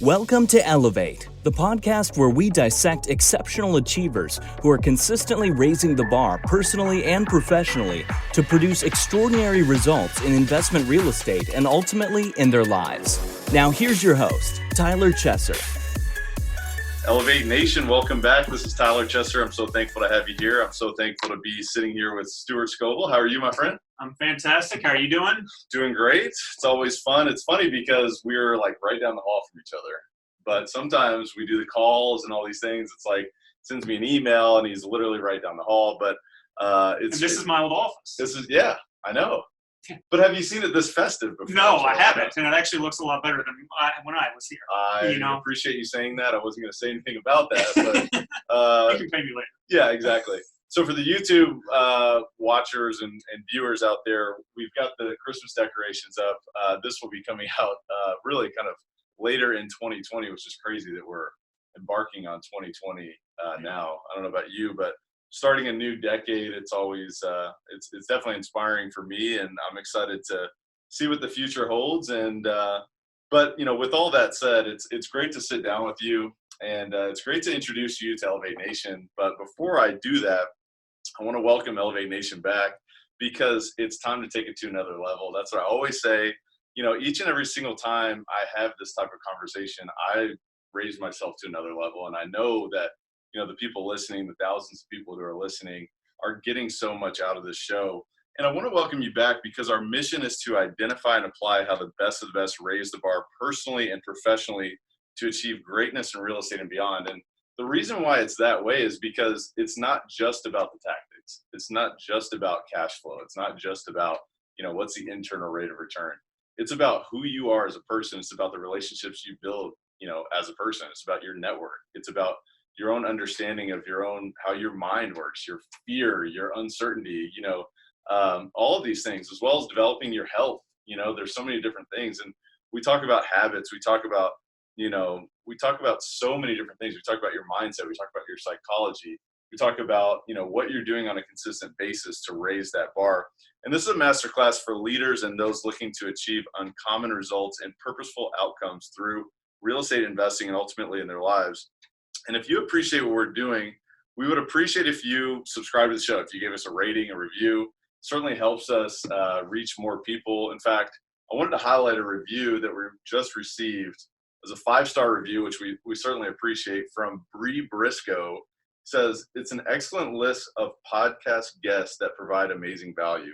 Welcome to Elevate, the podcast where we dissect exceptional achievers who are consistently raising the bar personally and professionally to produce extraordinary results in investment real estate and ultimately in their lives. Now here's your host, Tyler Chesser. Elevate Nation, welcome back. This is Tyler Chesser. I'm so thankful to have you here. I'm so thankful to be sitting here with Stewart Scovil. How are you, my friend? I'm fantastic. How are you doing? Doing great. It's always fun. It's funny because we're like right down the hall from each other. But sometimes we do the calls and all these things. It's like sends me an email and he's literally right down the hall. But this is my old office. Yeah, I know. But have you seen it this festive before? No, I haven't, and it actually looks a lot better than when I was here. I appreciate you saying that. I wasn't going to say anything about that, but you can pay me later. Yeah, exactly. So for the YouTube watchers and viewers out there, we've got the Christmas decorations up. This will be coming out really kind of later in 2020, which is crazy that we're embarking on 2020 now. I don't know about you, but starting a new decade, it's always it's definitely inspiring for me, and I'm excited to see what the future holds. And but with all that said, it's great to sit down with you, and it's great to introduce you to Elevate Nation. But before I do that, I want to welcome Elevate Nation back because it's time to take it to another level. That's what I always say. Each and every single time I have this type of conversation, I raise myself to another level, and I know that the people listening, the thousands of people who are listening, are getting so much out of this show. And I want to welcome you back because our mission is to identify and apply how the best of the best raise the bar personally and professionally to achieve greatness in real estate and beyond. And the reason why it's that way is because it's not just about the tactics. It's not just about cash flow. It's not just about, what's the internal rate of return. It's about who you are as a person. It's about the relationships you build, as a person. It's about your network. It's about your own understanding of how your mind works, your fear, your uncertainty, all of these things, as well as developing your health. There's so many different things. And we talk about habits. We talk about so many different things. We talk about your mindset. We talk about your psychology. We talk about, what you're doing on a consistent basis to raise that bar. And this is a masterclass for leaders and those looking to achieve uncommon results and purposeful outcomes through real estate investing and ultimately in their lives. And if you appreciate what we're doing, we would appreciate if you subscribe to the show. If you give us a rating, a review, it certainly helps us reach more people. In fact, I wanted to highlight a review that we just received as a 5-star review, which we certainly appreciate, from Bree Briscoe. It says, it's an excellent list of podcast guests that provide amazing value.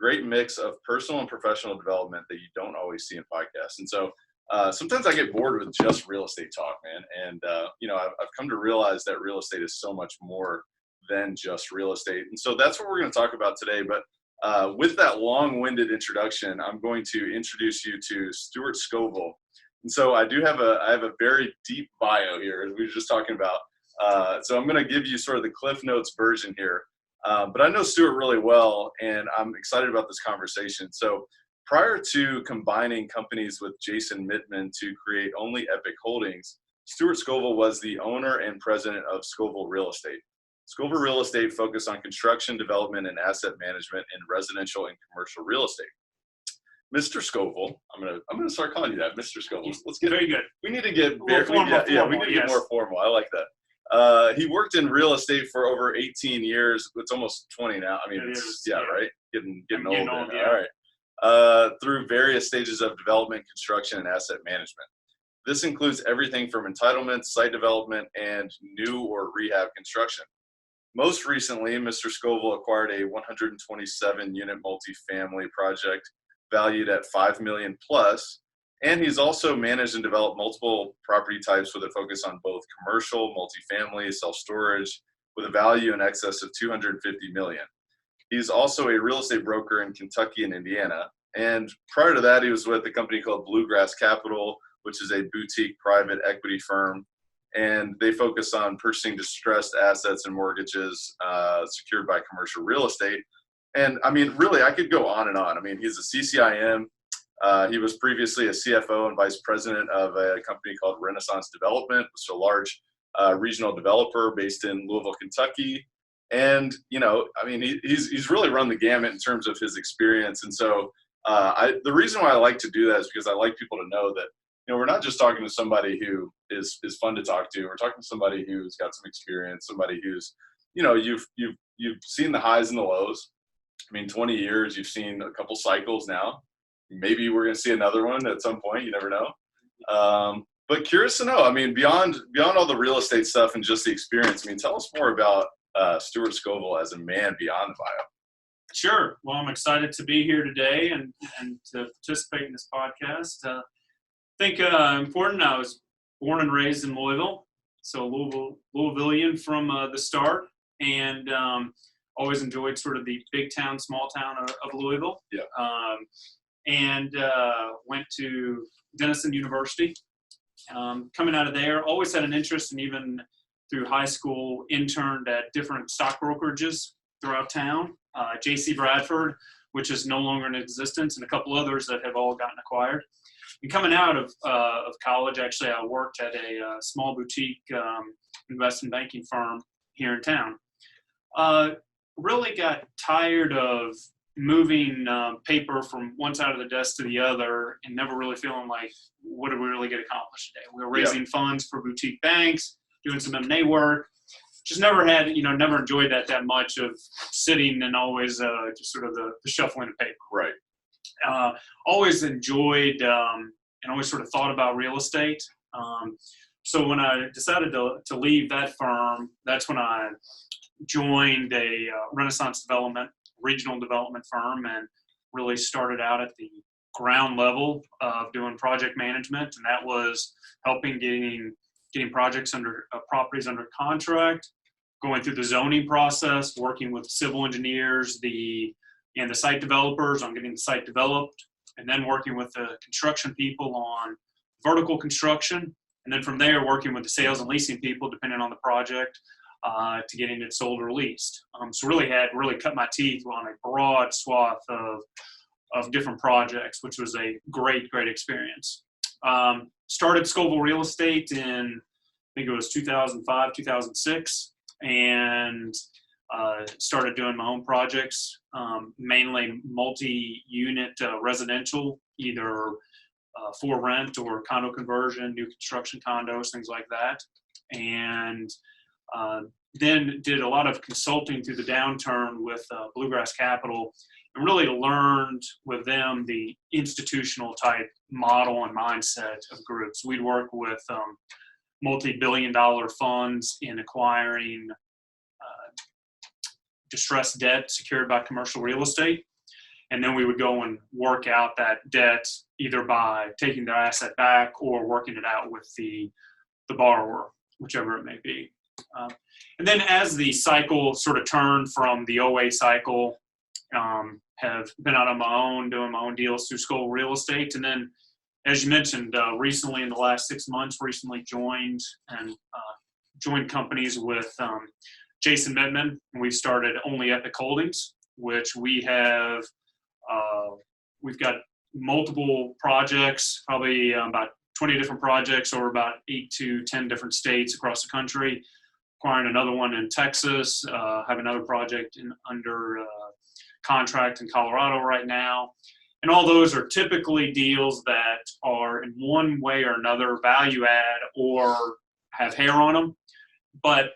Great mix of personal and professional development that you don't always see in podcasts. And so sometimes I get bored with just real estate talk, man. And, I've come to realize that real estate is so much more than just real estate. And so that's what we're going to talk about today. But with that long-winded introduction, I'm going to introduce you to Stewart Scovil. And so I have a very deep bio here, as we were just talking about. So I'm going to give you sort of the Cliff Notes version here. But I know Stewart really well, and I'm excited about this conversation. So prior to combining companies with Jason Mittman to create Only Epic Holdings, Stewart Scovil was the owner and president of Scovil Real Estate. Scovil Real Estate focused on construction, development, and asset management in residential and commercial real estate. Mr. Scovil, I'm gonna start calling you that, Mr. Scovil. Let's get very good. We need to get more formal. We need to get more formal. I like that. He worked in real estate for over 18 years. It's almost 20 now. I mean, right? Getting old. Yeah. All right. Through various stages of development, construction, and asset management. This includes everything from entitlements, site development, and new or rehab construction. Most recently, Mr. Scovil acquired a 127-unit multifamily project valued at $5 million plus, and he's also managed and developed multiple property types with a focus on both commercial, multifamily, self-storage, with a value in excess of $250 million. He's also a real estate broker in Kentucky and Indiana. And prior to that, he was with a company called Bluegrass Capital, which is a boutique private equity firm. And they focus on purchasing distressed assets and mortgages secured by commercial real estate. And I mean, really, I could go on and on. I mean, he's a CCIM. He was previously a CFO and vice president of a company called Renaissance Development, which is a large regional developer based in Louisville, Kentucky. And, he's really run the gamut in terms of his experience. And so the reason why I like to do that is because I like people to know that, we're not just talking to somebody who is fun to talk to. We're talking to somebody who's got some experience, somebody who's, you've seen the highs and the lows. I mean, 20 years, you've seen a couple cycles now. Maybe we're going to see another one at some point. You never know. But curious to know, I mean, beyond all the real estate stuff and just the experience, I mean, tell us more about Stewart Scovil as a man beyond the bio. Sure. Well, I'm excited to be here today and to participate in this podcast. I think important, I was born and raised in Louisville, so Louisvillian from the start, and always enjoyed sort of the big town, small town of Louisville. Yeah. And went to Denison University. Coming out of there, always had an interest, and even through high school, interned at different stock brokerages throughout town. J.C. Bradford, which is no longer in existence, and a couple others that have all gotten acquired. And coming out of college, actually, I worked at a small boutique investment banking firm here in town. Really got tired of moving paper from one side of the desk to the other and never really feeling like, what did we really get accomplished today? We were raising funds for boutique banks, doing some M&A work. Just never never enjoyed that much of sitting and always just sort of the shuffling of paper. Right. Always enjoyed and always sort of thought about real estate. So when I decided to leave that firm, that's when I joined a Renaissance regional development firm, and really started out at the ground level of doing project management, and that was helping getting projects properties under contract, going through the zoning process, working with civil engineers, and the site developers on getting the site developed, and then working with the construction people on vertical construction, and then from there working with the sales and leasing people depending on the project to getting it sold or leased. So really cut my teeth on a broad swath of different projects, which was a great experience. Started Scovil Real Estate in, I think it was 2005, 2006, and started doing my own projects, mainly multi-unit residential, either for rent or condo conversion, new construction condos, things like that. And then did a lot of consulting through the downturn with Bluegrass Capital, and really learned with them the institutional type model and mindset of groups. We'd work with multi-billion-dollar funds in acquiring distressed debt secured by commercial real estate. And then we would go and work out that debt either by taking their asset back or working it out with the borrower, whichever it may be. And then as the cycle sort of turned from the '08 cycle, have been out on my own, doing my own deals through Scovil Real Estate. And then, as you mentioned, recently in the last 6 months, joined companies with Jason Mittman. We started Only Epic Holdings, which we have, we've got multiple projects, probably about 20 different projects over about 8 to 10 different states across the country. Acquiring another one in Texas, have another project under contract in Colorado right now. And all those are typically deals that are in one way or another value add or have hair on them. But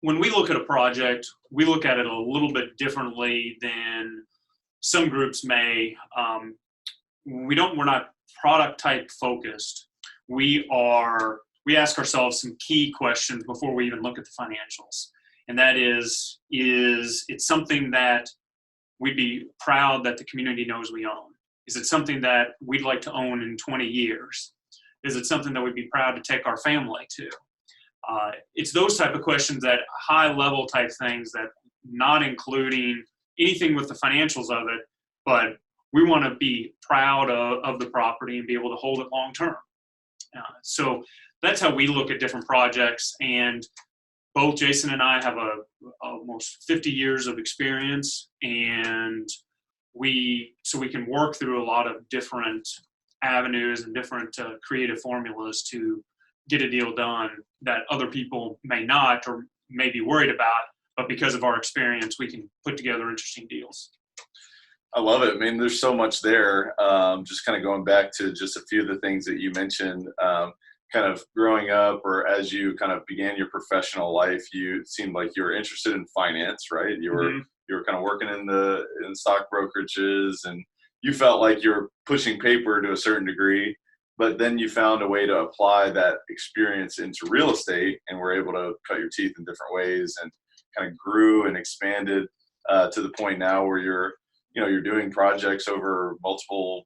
when we look at a project, we look at it a little bit differently than some groups may. We're not product type focused. We ask ourselves some key questions before we even look at the financials. And that is it something that we'd be proud that the community knows we own? Is it something that we'd like to own in 20 years? Is it something that we'd be proud to take our family to? It's those type of questions, that high level type things, that not including anything with the financials of it, but we want to be proud of the property and be able to hold it long term. So that's how we look at different projects. And both Jason and I have almost 50 years of experience, and we can work through a lot of different avenues and different creative formulas to get a deal done that other people may not or may be worried about, but because of our experience, we can put together interesting deals. I love it. I mean, there's so much there. Just kind of going back to just a few of the things that you mentioned, kind of growing up or as you kind of began your professional life, you seemed like you were interested in finance, right? You were kind of working in stock brokerages, and you felt like you were pushing paper to a certain degree, but then you found a way to apply that experience into real estate and were able to cut your teeth in different ways and kind of grew and expanded to the point now where you're doing projects over multiple,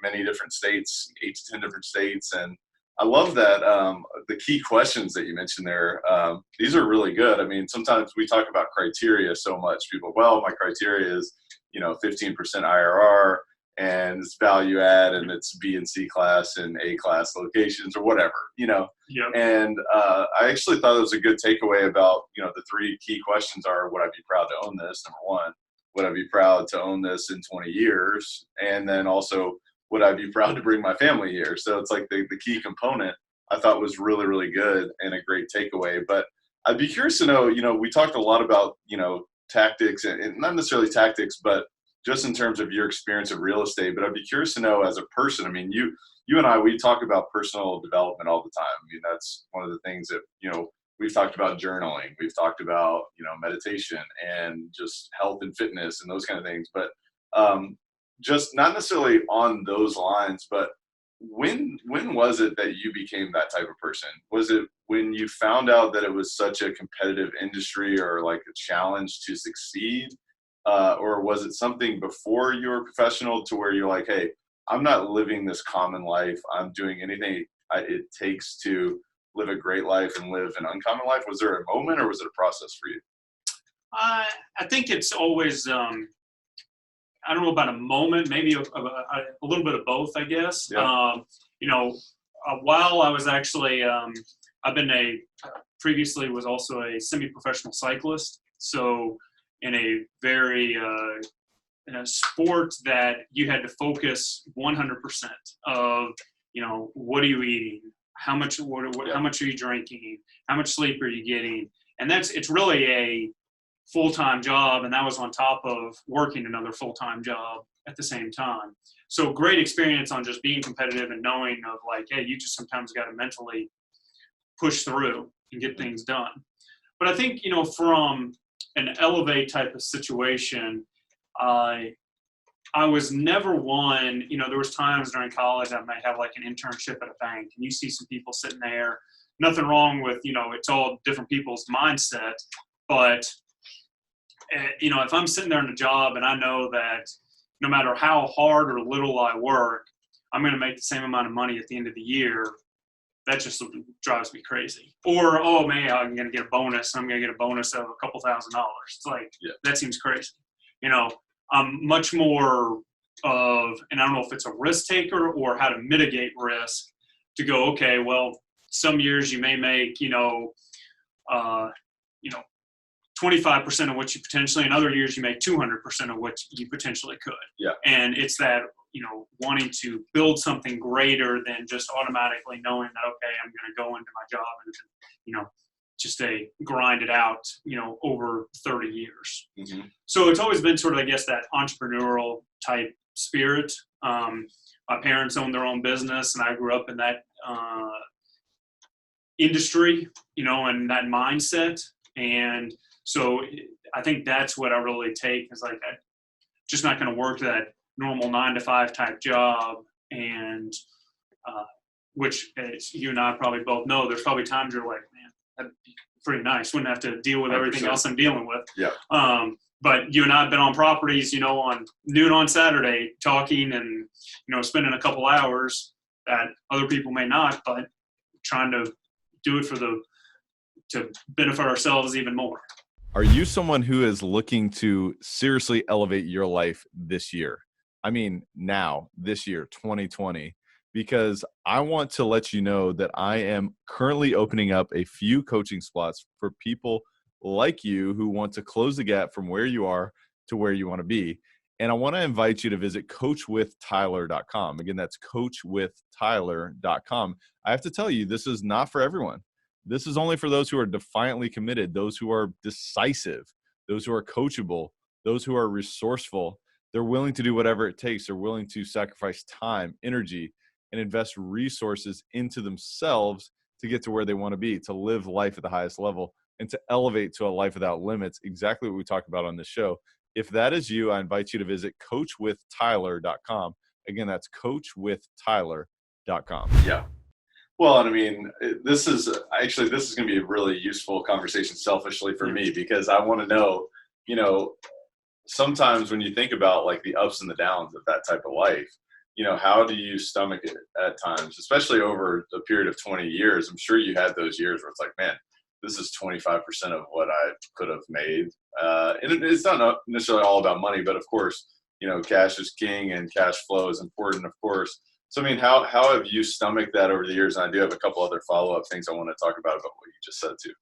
many different states, 8 to 10 different states. And I love that. The key questions that you mentioned there, these are really good. I mean, sometimes we talk about criteria so much. People, well, my criteria is, 15% IRR and it's value add and it's B and C class and A class locations or whatever, Yep. And I actually thought it was a good takeaway about, the 3 key questions are, would I be proud to own this? Number 1, would I be proud to own this in 20 years? And then also, would I be proud to bring my family here? So it's like the key component I thought was really, really good and a great takeaway. But I'd be curious to know, we talked a lot about, tactics and not necessarily tactics, but just in terms of your experience of real estate. But I'd be curious to know as a person, I mean, you and I, we talk about personal development all the time. I mean, that's one of the things that, we've talked about journaling, we've talked about, meditation and just health and fitness and those kind of things. But just not necessarily on those lines, but when was it that you became that type of person? Was it when you found out that it was such a competitive industry or like a challenge to succeed? Or was it something before you were professional to where you're like, hey, I'm not living this common life. I'm doing anything it takes to live a great life and live an uncommon life. Was there a moment or was it a process for you? I think it's always, I don't know about a moment, maybe a little bit of both, I guess. Yeah. While I was actually, I've been previously was also a semi-professional cyclist. So in a very, in a sport that you had to focus 100% of, what are you eating? How much, how much are you drinking? How much sleep are you getting? And it's really a full-time job, and that was on top of working another full-time job at the same time. So great experience on just being competitive and knowing of like, hey, you just sometimes got to mentally push through and get things done. But I think, from an elevate type of situation, I was never one, there was times during college I might have like an internship at a bank and you see some people sitting there, nothing wrong with, it's all different people's mindset, but if I'm sitting there in a job and I know that no matter how hard or little I work, I'm going to make the same amount of money at the end of the year, that just drives me crazy. Or, oh man, I'm going to get a bonus. I'm going to get a bonus of a couple $1,000. It's like, That seems crazy. I'm much more of, and I don't know if it's a risk taker or how to mitigate risk to go, okay, well, some years you may make, 25% of what you potentially, in other years you make 200% of what you potentially could. Yeah. And it's that, wanting to build something greater than just automatically knowing that, okay, I'm going to go into my job and, just grind it out, over 30 years. Mm-hmm. So it's always been sort of, I guess, that entrepreneurial type spirit. My parents owned their own business and I grew up in that industry, and that mindset. And so I think that's what I really take is like, I'm just not going to work that normal 9-to-5 type job. And which, as you and I probably both know, there's probably times you're like, man, that'd be pretty nice. Wouldn't have to deal with everything 100%. else I'm dealing with. Yeah. But you and I have been on properties, on noon on Saturday talking and, spending a couple hours that other people may not, but trying to do it to benefit ourselves even more. Are you someone who is looking to seriously elevate your life this year? I mean, now, this year, 2020, because I want to let you know that I am currently opening up a few coaching spots for people like you who want to close the gap from where you are to where you want to be. And I want to invite you to visit coachwithtyler.com. Again, that's coachwithtyler.com. I have to tell you, this is not for everyone. This is only for those who are defiantly committed, those who are decisive, those who are coachable, those who are resourceful, They're willing to do whatever it takes. They're willing to sacrifice time, energy, and invest resources into themselves to get to where they want to be, to live life at the highest level, and to elevate to a life without limits. Exactly what we talk about on this show. If that is you, I invite you to visit coachwithtyler.com. Again, that's coachwithtyler.com. Yeah. Well, and I mean, this is going to be a really useful conversation selfishly for me, because I want to know, sometimes when you think about like the ups and the downs of that type of life, how do you stomach it at times, especially over a period of 20 years? I'm sure you had those years where it's like, man, this is 25% of what I could have made. And it's not necessarily all about money, but of course, cash is king and cash flow is important, of course. So, I mean, how have you stomached that over the years? And I do have a couple other follow-up things I want to talk about what you just said too.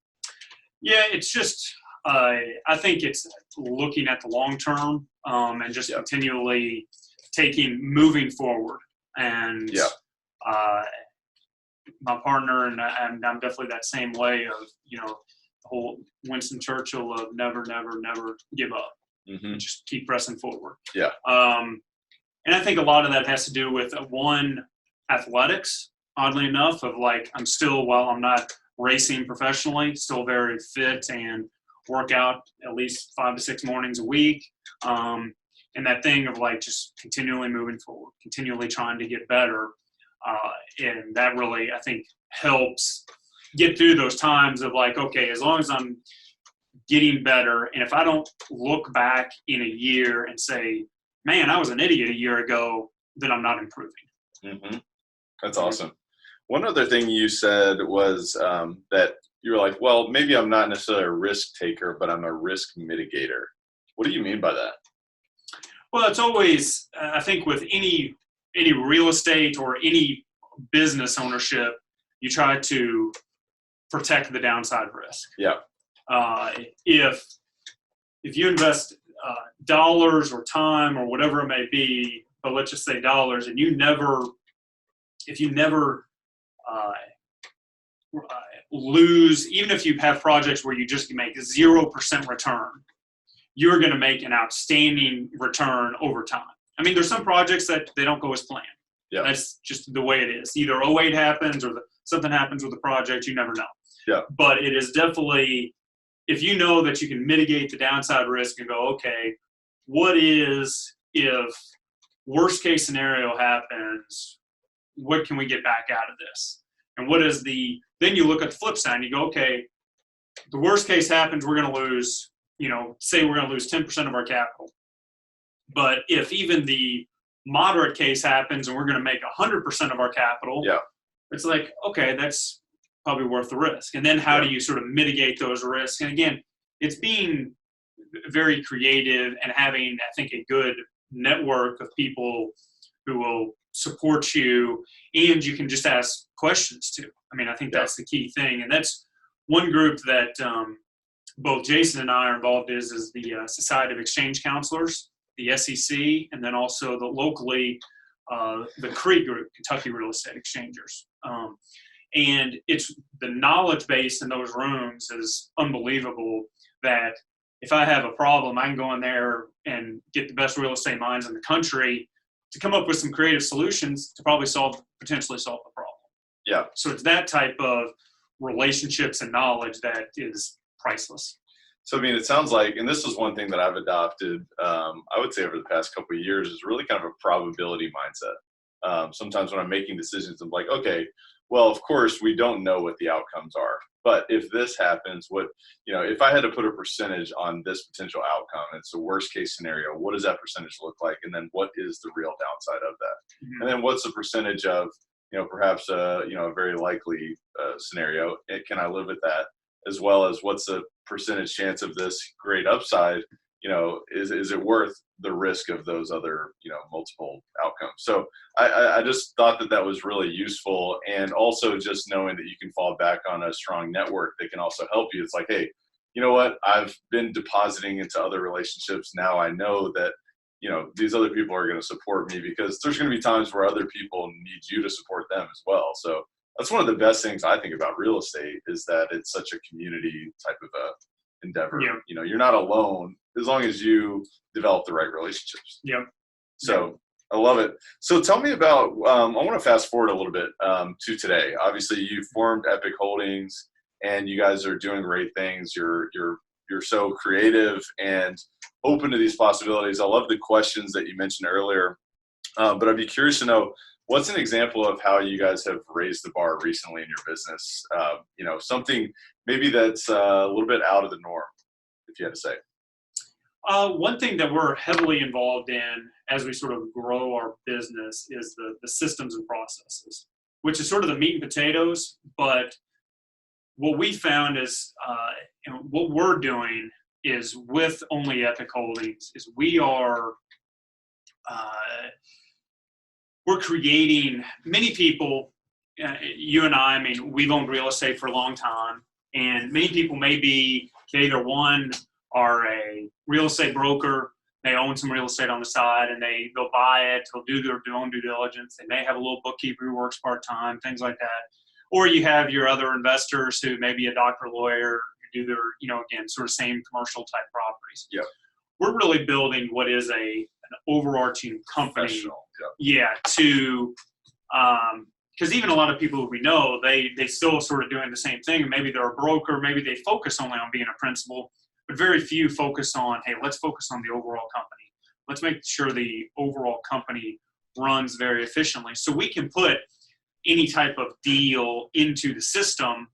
Yeah, it's just, I think it's looking at the long term and just continually moving forward. And my partner and I'm definitely that same way of, the whole Winston Churchill of never, never, never give up. Mm-hmm. Just keep pressing forward. Yeah. And I think a lot of that has to do with athletics, oddly enough, of like, I'm still, while I'm not racing professionally, still very fit and work out at least 5 to 6 mornings a week. And that thing of like just continually moving forward, continually trying to get better. And that really, I think, helps get through those times of like, okay, as long as I'm getting better, and if I don't look back in a year and say, man, I was an idiot a year ago, then I'm not improving. Mm-hmm. That's awesome. One other thing you said was that you were like, well, maybe I'm not necessarily a risk taker, but I'm a risk mitigator. What do you mean by that? Well, it's always, I think with any real estate or any business ownership, you try to protect the downside risk. Yeah. If you invest dollars or time or whatever it may be, but let's just say dollars, and if you never lose, even if you have projects where you just make 0% return, you're going to make an outstanding return over time. I mean, there's some projects that they don't go as planned. Yeah. That's just the way it is. Either 08 happens or something happens with the project, you never know. Yeah. But it is definitely, if you know that you can mitigate the downside risk and go, okay, what is, if worst case scenario happens, what can we get back out of this? And what is then you look at the flip side and you go, okay, the worst case happens, we're going to lose, say we're going to lose 10% of our capital. But if even the moderate case happens and we're going to make 100% of our capital, it's like, okay, that's probably worth the risk. And then how do you sort of mitigate those risks? And again, it's being very creative and having, I think, a good network of people who will support you, and you can just ask questions to. I mean, I think that's the key thing. And that's one group that both Jason and I are involved is the Society of Exchange Counselors, the SEC, and then also the locally, the CRE group, Kentucky Real Estate Exchangers. And it's the knowledge base in those rooms is unbelievable, that if I have a problem, I can go in there and get the best real estate minds in the country to come up with some creative solutions to probably potentially solve the problem. Yeah. So it's that type of relationships and knowledge that is priceless. So, I mean, it sounds like, and this is one thing that I've adopted, I would say over the past couple of years, is really kind of a probability mindset. Sometimes when I'm making decisions, I'm like, okay, well, of course, we don't know what the outcomes are. But if this happens, if I had to put a percentage on this potential outcome, it's the worst case scenario, what does that percentage look like? And then what is the real downside of that? Mm-hmm. And then what's the percentage of, perhaps a very likely scenario? Can I live with that? As well as what's the percentage chance of this great upside? Is it worth the risk of those other, multiple outcomes? So I just thought that was really useful. And also just knowing that you can fall back on a strong network that can also help you. It's like, hey, you know what? I've been depositing into other relationships. Now I know that, these other people are going to support me, because there's going to be times where other people need you to support them as well. So that's one of the best things I think about real estate, is that it's such a community type of endeavor. Yeah. You know, you're not alone as long as you develop the right relationships. Yep. So I love it. So tell me about, I want to fast forward a little bit to today. Obviously you formed Epic Holdings and you guys are doing great things. You're so creative and open to these possibilities. I love the questions that you mentioned earlier, but I'd be curious to know, what's an example of how you guys have raised the bar recently in your business? You know, something maybe that's a little bit out of the norm, if you had to say. One thing that we're heavily involved in as we sort of grow our business is the systems and processes, which is sort of the meat and potatoes. But what we found is, and what we're doing is with Only Epic Holdings is we're creating, many people, you and I mean, we've owned real estate for a long time, and many people may be, either one, are a real estate broker, they own some real estate on the side, and they'll buy it, they'll do their own due diligence, they may have a little bookkeeper who works part-time, things like that. Or you have your other investors who may be a doctor, lawyer, who do their, you know, again, sort of same commercial type properties. Yeah. We're really building what is an overarching company. Yeah. To, because even a lot of people we know, they still sort of doing the same thing. Maybe they're a broker, maybe they focus only on being a principal, but very few focus on, hey, let's focus on the overall company. Let's make sure the overall company runs very efficiently. So we can put any type of deal into the system,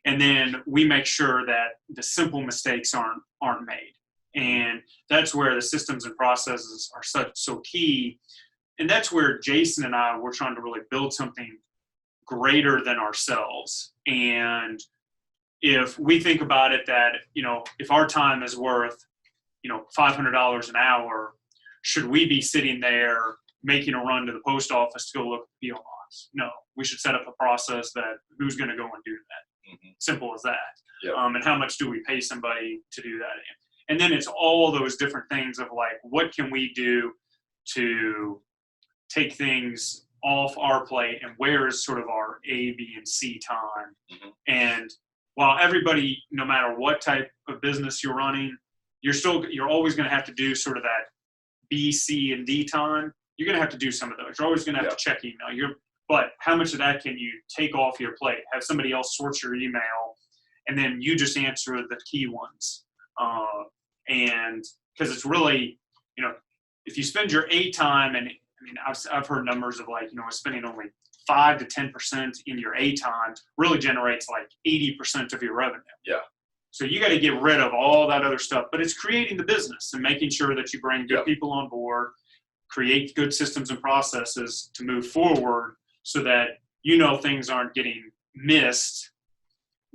and then we make sure that the simple mistakes aren't made. And that's where the systems and processes are so key. And that's where Jason and I were trying to really build something greater than ourselves. And if we think about it that, you know, if our time is worth, you know, $500 an hour, should we be sitting there making a run to the post office to go look at the P.O. box? No, we should set up a process that who's going to go and do that. Mm-hmm. Simple as that. Yep. And how much do we pay somebody to do that? And then it's all those different things of like, what can we do to take things off our plate, and where is sort of our A, B, and C time? Mm-hmm. And while everybody, no matter what type of business you're running, you're always going to have to do sort of that B, C, and D time. You're going to have to do some of those. You're always going to have to check email. But how much of that can you take off your plate? Have somebody else sort your email, and then you just answer the key ones. And because it's really, you know, if you spend your A time, and I mean, I've heard numbers of like, you know, spending only 5 to 10% in your A time really generates like 80% of your revenue. Yeah. So you got to get rid of all that other stuff, but it's creating the business and making sure that you bring good people on board, create good systems and processes to move forward so that, you know, things aren't getting missed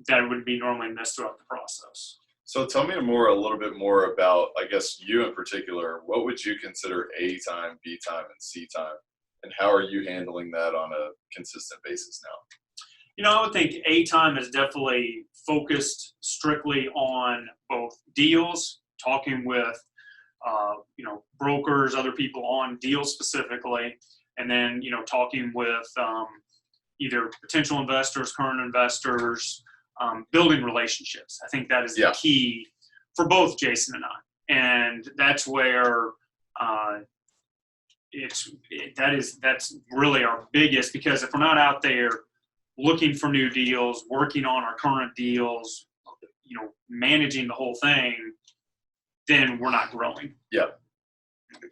that would be normally missed throughout the process. So tell me a little bit more about, I guess, you in particular. What would you consider A time, B time, and C time? And how are you handling that on a consistent basis now? You know, I would think A time is definitely focused strictly on both deals, talking with, you know, brokers, other people on deals specifically, and then, you know, talking with either potential investors, current investors, building relationships. I think that is the key for both Jason and I. And that's where that's really our biggest, because if we're not out there looking for new deals, working on our current deals, you know, managing the whole thing, then we're not growing. Yeah.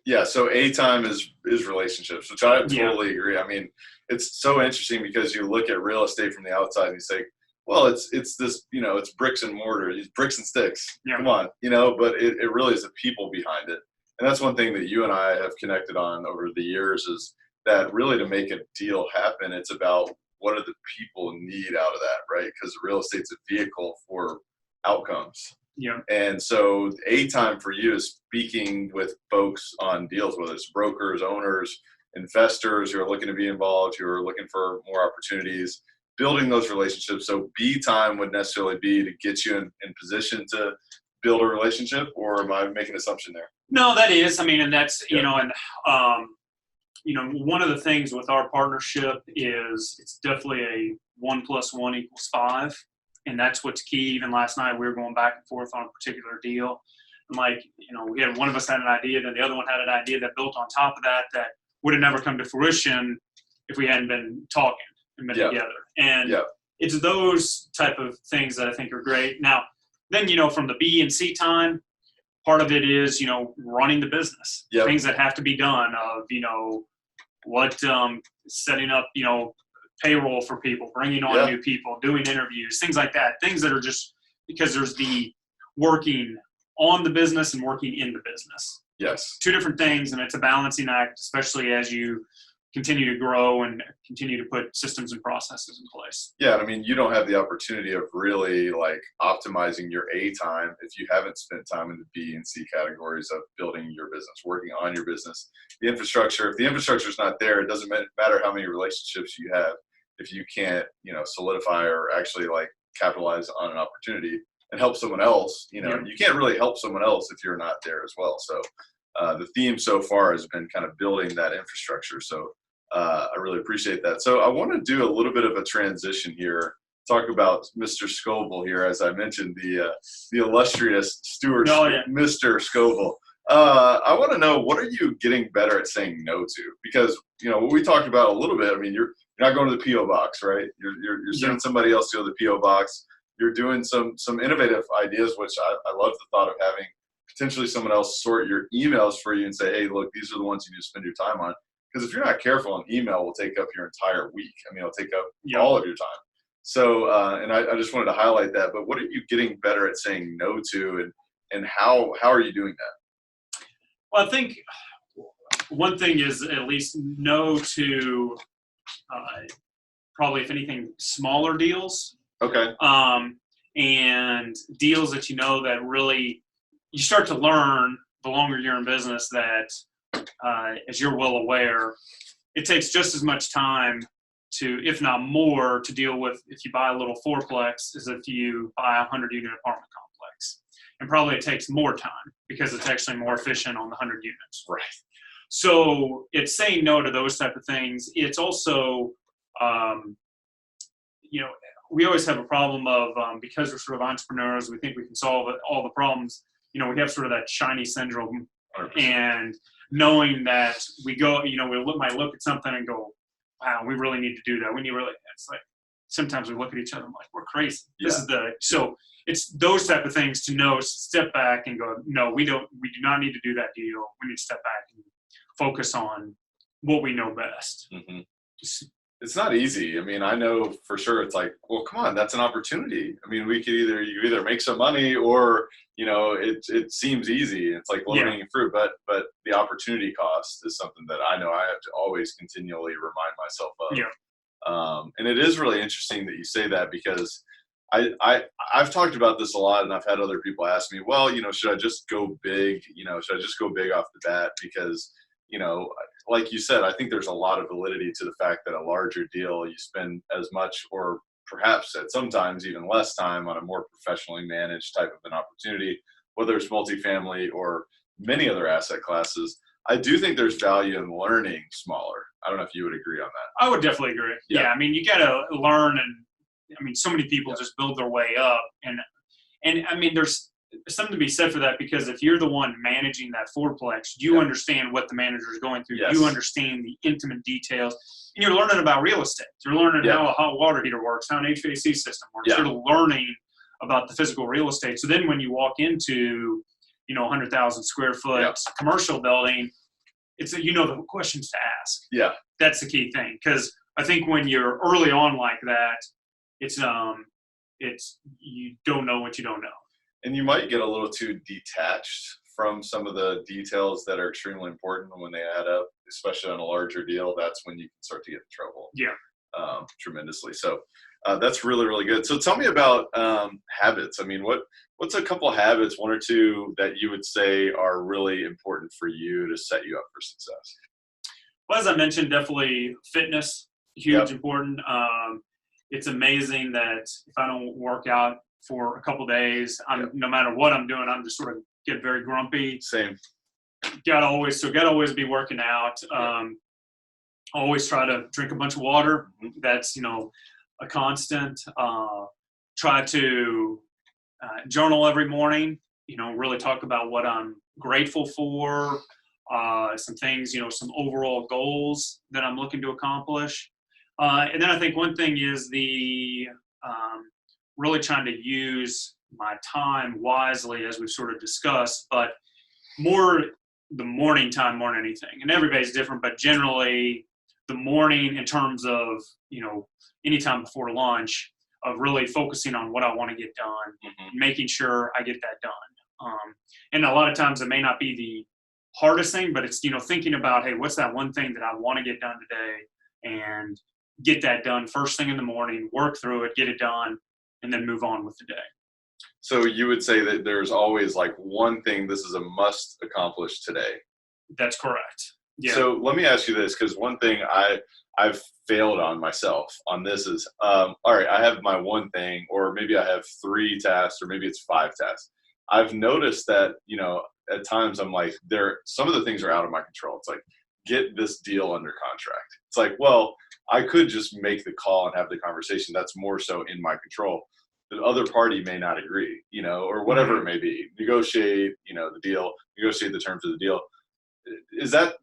Yeah. So A time is relationships, which I totally agree. I mean, it's so interesting because you look at real estate from the outside and you say, well, it's this, you know, it's bricks and mortar, it's bricks and sticks. Yeah. Come on, you know, but it really is the people behind it. And that's one thing that you and I have connected on over the years, is that really to make a deal happen, it's about what do the people need out of that, right? Because real estate's a vehicle for outcomes. Yeah. And so A time for you is speaking with folks on deals, whether it's brokers, owners, investors who are looking to be involved, who are looking for more opportunities, building those relationships. So B time would necessarily be to get you in position to build a relationship, or am I making an assumption there? No, that is. I mean, and that's, you know, and, you know, one of the things with our partnership is it's definitely a 1 + 1 = 5. And that's what's key. Even last night, we were going back and forth on a particular deal. And like, we had one of us had an idea, then the other one had an idea that built on top of that would have never come to fruition if we hadn't been talking and been together. And it's those type of things that I think are great. Now, then, from the B and C time, part of it is, running the business, things that have to be done of, setting up, payroll for people, bringing on new people, doing interviews, things like that. Things that are just because there's the working on the business and working in the business. Yes. Two different things, and it's a balancing act, especially as you continue to grow and continue to put systems and processes in place. Yeah, I mean, you don't have the opportunity of really like optimizing your A time if you haven't spent time in the B and C categories of building your business, working on your business. The infrastructure, if the infrastructure is not there, it doesn't matter how many relationships you have. If you can't, solidify or actually like capitalize on an opportunity and help someone else, you can't really help someone else if you're not there as well. So the theme so far has been kind of building that infrastructure. So I really appreciate that. So I want to do a little bit of a transition here, talk about Mr. Scovil here. As I mentioned, the illustrious Stewart, Mr. Scovil. I want to know, what are you getting better at saying no to? Because, what we talked about a little bit, I mean, you're not going to the P.O. box, right? You're sending somebody else to the P.O. box. You're doing some innovative ideas, which I love the thought of having potentially someone else sort your emails for you and say, hey, look, these are the ones you need to spend your time on. Because if you're not careful, an email will take up your entire week. I mean, it'll take up all of your time. So, and I just wanted to highlight that. But what are you getting better at saying no to, and how are you doing that? Well, I think one thing is at least no to probably, if anything, smaller deals. Okay. And deals that that really you start to learn the longer you're in business that, as you're well aware, it takes just as much time to, if not more, to deal with if you buy a little fourplex as if you buy a 100-unit apartment complex. And probably it takes more time because it's actually more efficient on the 100 units. Right. So it's saying no to those type of things. It's also, we always have a problem of, because we're sort of entrepreneurs, we think we can solve all the problems. We have sort of that shiny syndrome. 100%. And knowing that we go, we might look at something and go, wow, we really need to do that. It's like, sometimes we look at each other and like, we're crazy. So it's those type of things to know, step back and go, no, we do not need to do that deal. We need to step back and focus on what we know best. Mm-hmm. It's not easy. I mean, I know for sure it's like, well, come on, that's an opportunity. I mean, you either make some money or, it seems easy. It's like low-hanging fruit, but the opportunity cost is something that I know I have to always continually remind myself of. Yeah. And it is really interesting that you say that, because I've talked about this a lot, and I've had other people ask me, well, should I just go big? Should I just go big off the bat? Because, like you said, I think there's a lot of validity to the fact that a larger deal, you spend as much or perhaps at sometimes even less time on a more professionally managed type of an opportunity, whether it's multifamily or many other asset classes. I do think there's value in learning smaller. I don't know if you would agree on that. I would definitely agree. Yeah. I mean, you got to learn, and so many people just build their way up. And I mean, there's something to be said for that, because if you're the one managing that fourplex, you understand what the manager is going through. Yes. You understand the intimate details, and you're learning about real estate. You're learning how a hot water heater works, how an HVAC system works. You're learning about the physical real estate. So then when you walk into, 100,000 square foot commercial building, it's the questions to ask. Yeah. That's the key thing. Because I think when you're early on like that, it's you don't know what you don't know. And you might get a little too detached from some of the details that are extremely important when they add up, especially on a larger deal. That's when you can start to get in trouble. Yeah. Tremendously. So that's really, really good. So tell me about habits. I mean, what's a couple habits, one or two, that you would say are really important for you to set you up for success? Well, as I mentioned, definitely fitness, huge, important. It's amazing that if I don't work out for a couple days, no matter what I'm doing, I'm just sort of get very grumpy. Same. Gotta always be working out. Always try to drink a bunch of water. That's, a constant. try to journal every morning, really talk about what I'm grateful for, some things, some overall goals that I'm looking to accomplish. And then I think one thing is really trying to use my time wisely, as we've sort of discussed, but more the morning time more than anything. And everybody's different, but generally the morning in terms of, anytime before lunch, of really focusing on what I want to get done, making sure I get that done. And a lot of times it may not be the hardest thing, but it's, thinking about, hey, what's that one thing that I want to get done today, and get that done first thing in the morning, work through it, get it done, and then move on with the day. So you would say that there's always like one thing, this is a must accomplish today. That's correct. Yeah. So let me ask you this, because one thing I've failed on myself on this is, all right, I have my one thing, or maybe I have 3 tasks, or maybe it's 5 tasks. I've noticed that, at times I'm like, some of the things are out of my control. It's like, get this deal under contract. It's like, well, I could just make the call and have the conversation. That's more so in my control. The other party may not agree, or whatever it may be. Negotiate, the deal, negotiate the terms of the deal.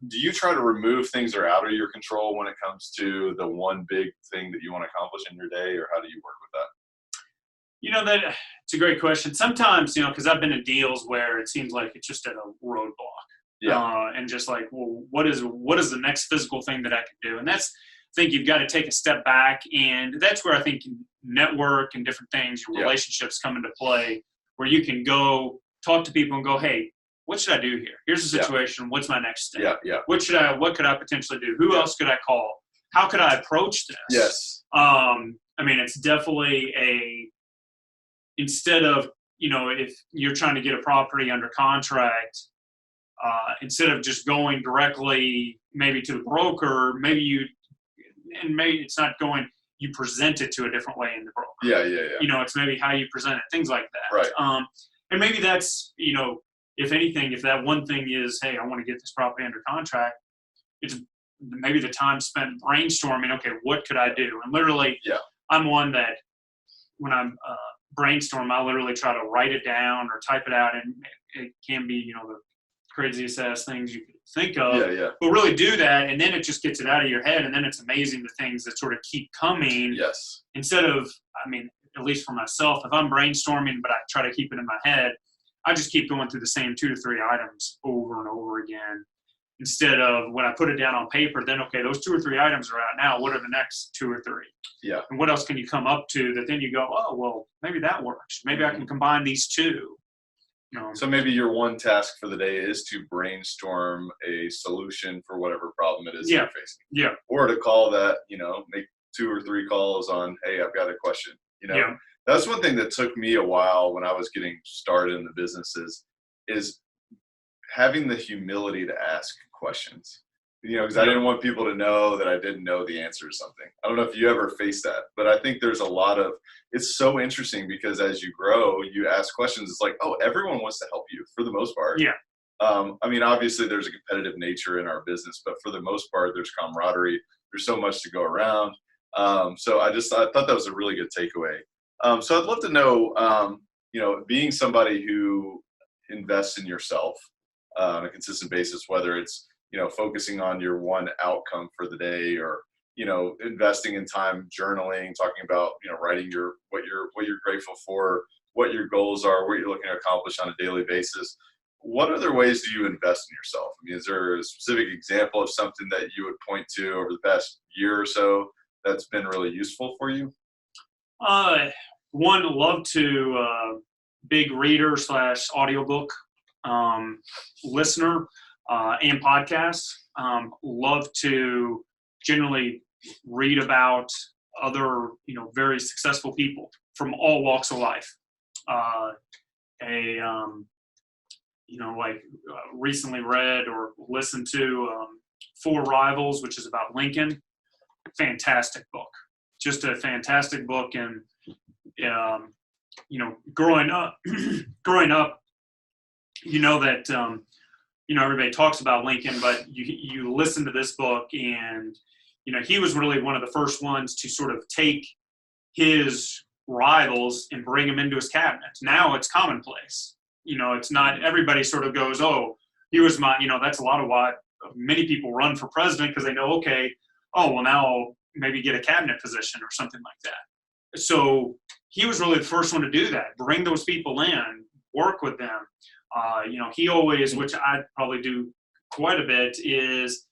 Do you try to remove things that are out of your control when it comes to the one big thing that you want to accomplish in your day, or how do you work with that? That it's a great question. Sometimes, because I've been in deals where it seems like it's just at a roadblock. Yeah. And just like, well, what is the next physical thing that I can do? And I think you've got to take a step back, and that's where I think network and different things, your relationships come into play, where you can go talk to people and go, hey, what should I do here? Here's the situation. What's my next step? Yeah. What could I potentially do? Who else could I call? How could I approach this? Yes. It's definitely instead of, if you're trying to get a property under contract, instead of just going directly maybe to the broker, maybe it's not going, you present it to a different way in the broker. Yeah. It's maybe how you present it, things like that. Right. And maybe that's, if anything, if that one thing is, hey, I want to get this property under contract, it's maybe the time spent brainstorming, okay, what could I do? And literally, I'm one that when I'm brainstorm, I literally try to write it down or type it out, and it can be, the craziest ass things you could think of. Yeah. But really do that, and then it just gets it out of your head, and then it's amazing the things that sort of keep coming. Yes. Instead of, at least for myself, if I'm brainstorming, but I try to keep it in my head, I just keep going through the same 2 to 3 items over and over again. Instead of when I put it down on paper, then, okay, those 2 or 3 items are out now. What are the next 2 or 3? Yeah. And what else can you come up to that then you go, oh, well, maybe that works. Maybe I can combine these 2. So maybe your one task for the day is to brainstorm a solution for whatever problem it is you're facing. Yeah. Or to call that, make 2 or 3 calls on, hey, I've got a question. Yeah. That's one thing that took me a while when I was getting started in the business is having the humility to ask questions. Because I didn't want people to know that I didn't know the answer to something. I don't know if you ever faced that, but I think there's a lot of, it's so interesting because as you grow, you ask questions. It's like, oh, everyone wants to help you for the most part. Yeah. Obviously there's a competitive nature in our business, but for the most part, there's camaraderie. There's so much to go around. So I thought that was a really good takeaway. So I'd love to know, being somebody who invests in yourself on a consistent basis, whether it's, focusing on your one outcome for the day, or, investing in time, journaling, talking about, writing what you're grateful for, what your goals are, what you're looking to accomplish on a daily basis. What other ways do you invest in yourself? Is there a specific example of something that you would point to over the past year or so that's been really useful for you? One, love to big reader / audiobook listener and podcasts. Love to generally read about other, very successful people from all walks of life. Recently read or listened to Four Rivals, which is about Lincoln. Fantastic book. Just a fantastic book. And, growing up, that, everybody talks about Lincoln, but you listen to this book and, he was really one of the first ones to sort of take his rivals and bring them into his cabinet. Now it's commonplace. It's not, everybody sort of goes, oh, he was my, that's a lot of why many people run for president, because they know, okay, oh, well, now I'll maybe get a cabinet position or something like that. So he was really the first one to do that, bring those people in, work with them. He always, which I probably do quite a bit, is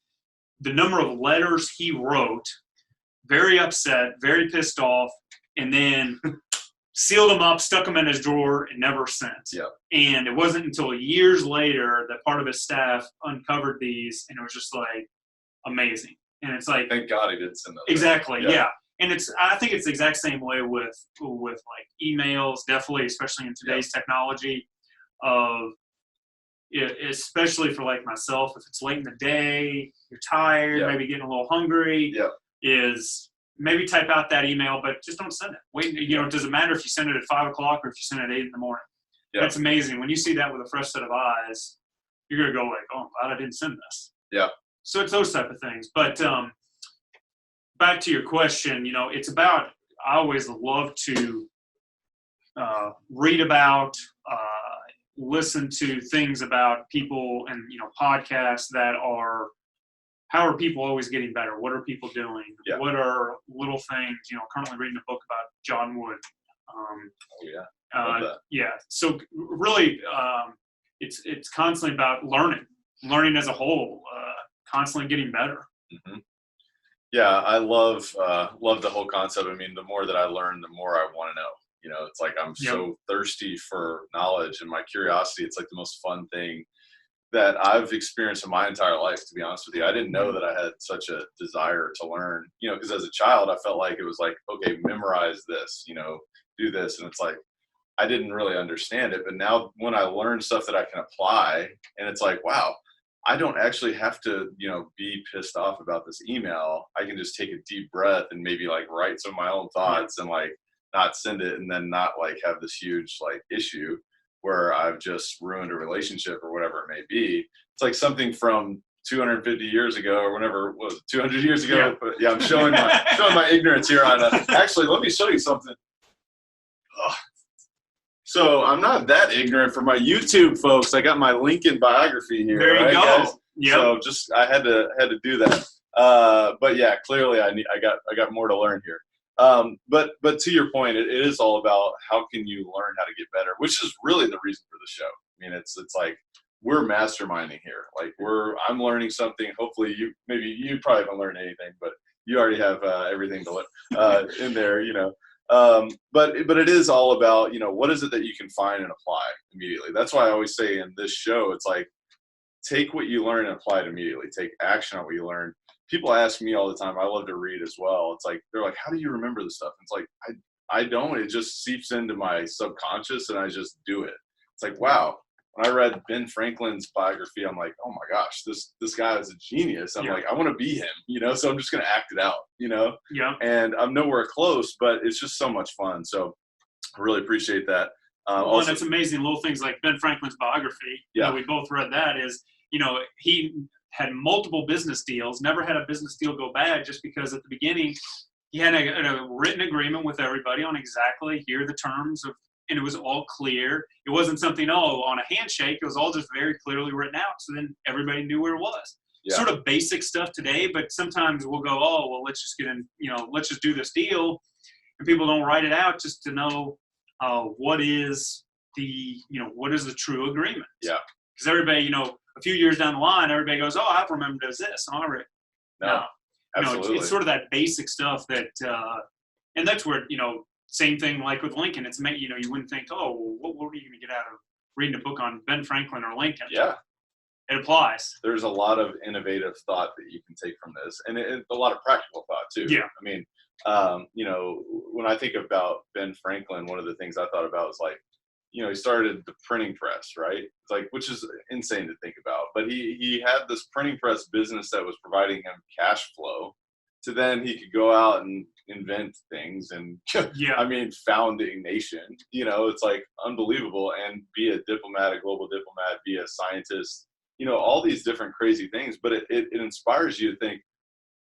the number of letters he wrote, very upset, very pissed off, and then sealed them up, stuck them in his drawer, and never sent. Yep. And it wasn't until years later that part of his staff uncovered these, and it was just like amazing. And it's like, Thank God he did send those. exactly, yeah. And I think it's the exact same way with like emails, definitely, especially in today's technology. Especially for like myself, if it's late in the day, you're tired, maybe getting a little hungry, is maybe type out that email, but just don't send it. Wait, it doesn't matter if you send it at 5 o'clock or if you send it at 8 in the morning. That's amazing. When you see that with a fresh set of eyes, you're going to go like, oh, I'm glad I didn't send this. Yeah. So it's those type of things. But back to your question, it's about, I always love to read about, listen to things about people and, podcasts that are, how are people always getting better? What are people doing? Yeah. What are little things, currently reading a book about John Wood. So really, it's constantly about learning as a whole, constantly getting better. Mm-hmm. Yeah. I love the whole concept. I mean, the more that I learn, the more I want to know. It's like I'm so thirsty for knowledge, and my curiosity, it's like the most fun thing that I've experienced in my entire life, to be honest with you. I didn't know that I had such a desire to learn, because as a child, I felt like it was like, okay, memorize this, do this. And it's like, I didn't really understand it. But now when I learn stuff that I can apply, and it's like, wow, I don't actually have to, be pissed off about this email. I can just take a deep breath and maybe like write some of my own thoughts and like not send it, and then not like have this huge like issue where I've just ruined a relationship or whatever it may be. It's like something from 250 years ago or whenever it was, 200 years ago. Yeah. But yeah, I'm showing my ignorance here on actually, let me show you something. So I'm not that ignorant for my YouTube folks. I got my Lincoln biography here. There you go. Yep. So I had to do that. But yeah, clearly I got more to learn here. But to your point, it is all about how can you learn how to get better, which is really the reason for the show. I mean, it's like we're masterminding here. Like I'm learning something. Hopefully you probably haven't learned anything, but you already have everything to learn in there, But it is all about, what is it that you can find and apply immediately. That's why I always say in this show, it's like, take what you learn and apply it immediately. Take action on what you learn. People ask me all the time, I love to read as well. It's like, they're like, how do you remember this stuff? It's like, I don't, it just seeps into my subconscious and I just do it. It's like, wow. When I read Ben Franklin's biography, I'm like, oh my gosh, this guy is a genius. I'm like, I want to be him, so I'm just going to act it out, and I'm nowhere close, but it's just so much fun. So I really appreciate that. And it's amazing little things like Ben Franklin's biography. We both read that is, he had multiple business deals, never had a business deal go bad just because at the beginning he had a written agreement with everybody on exactly here are the terms of, and it was all clear. It wasn't something, on a handshake. It was all just very clearly written out. So then everybody knew where it was. Yeah. Sort of basic stuff today, but sometimes we'll go, let's just get in, let's just do this deal. And people don't write it out just to know what is the true agreement. Yeah. Because everybody, a few years down the line, everybody goes, I remember it as this. No. Absolutely. It's sort of that basic stuff that, and that's where, same thing like with Lincoln. It's you wouldn't think, what are you going to get out of reading a book on Ben Franklin or Lincoln? Yeah. It applies. There's a lot of innovative thought that you can take from this, and a lot of practical thought too. Yeah. I mean, when I think about Ben Franklin, one of the things I thought about was like, he started the printing press, right? It's like, which is insane to think about, but he had this printing press business that was providing him cash flow to then he could go out and invent things and found a nation, it's like unbelievable, and be a global diplomat, be a scientist, all these different crazy things. But it inspires you to think,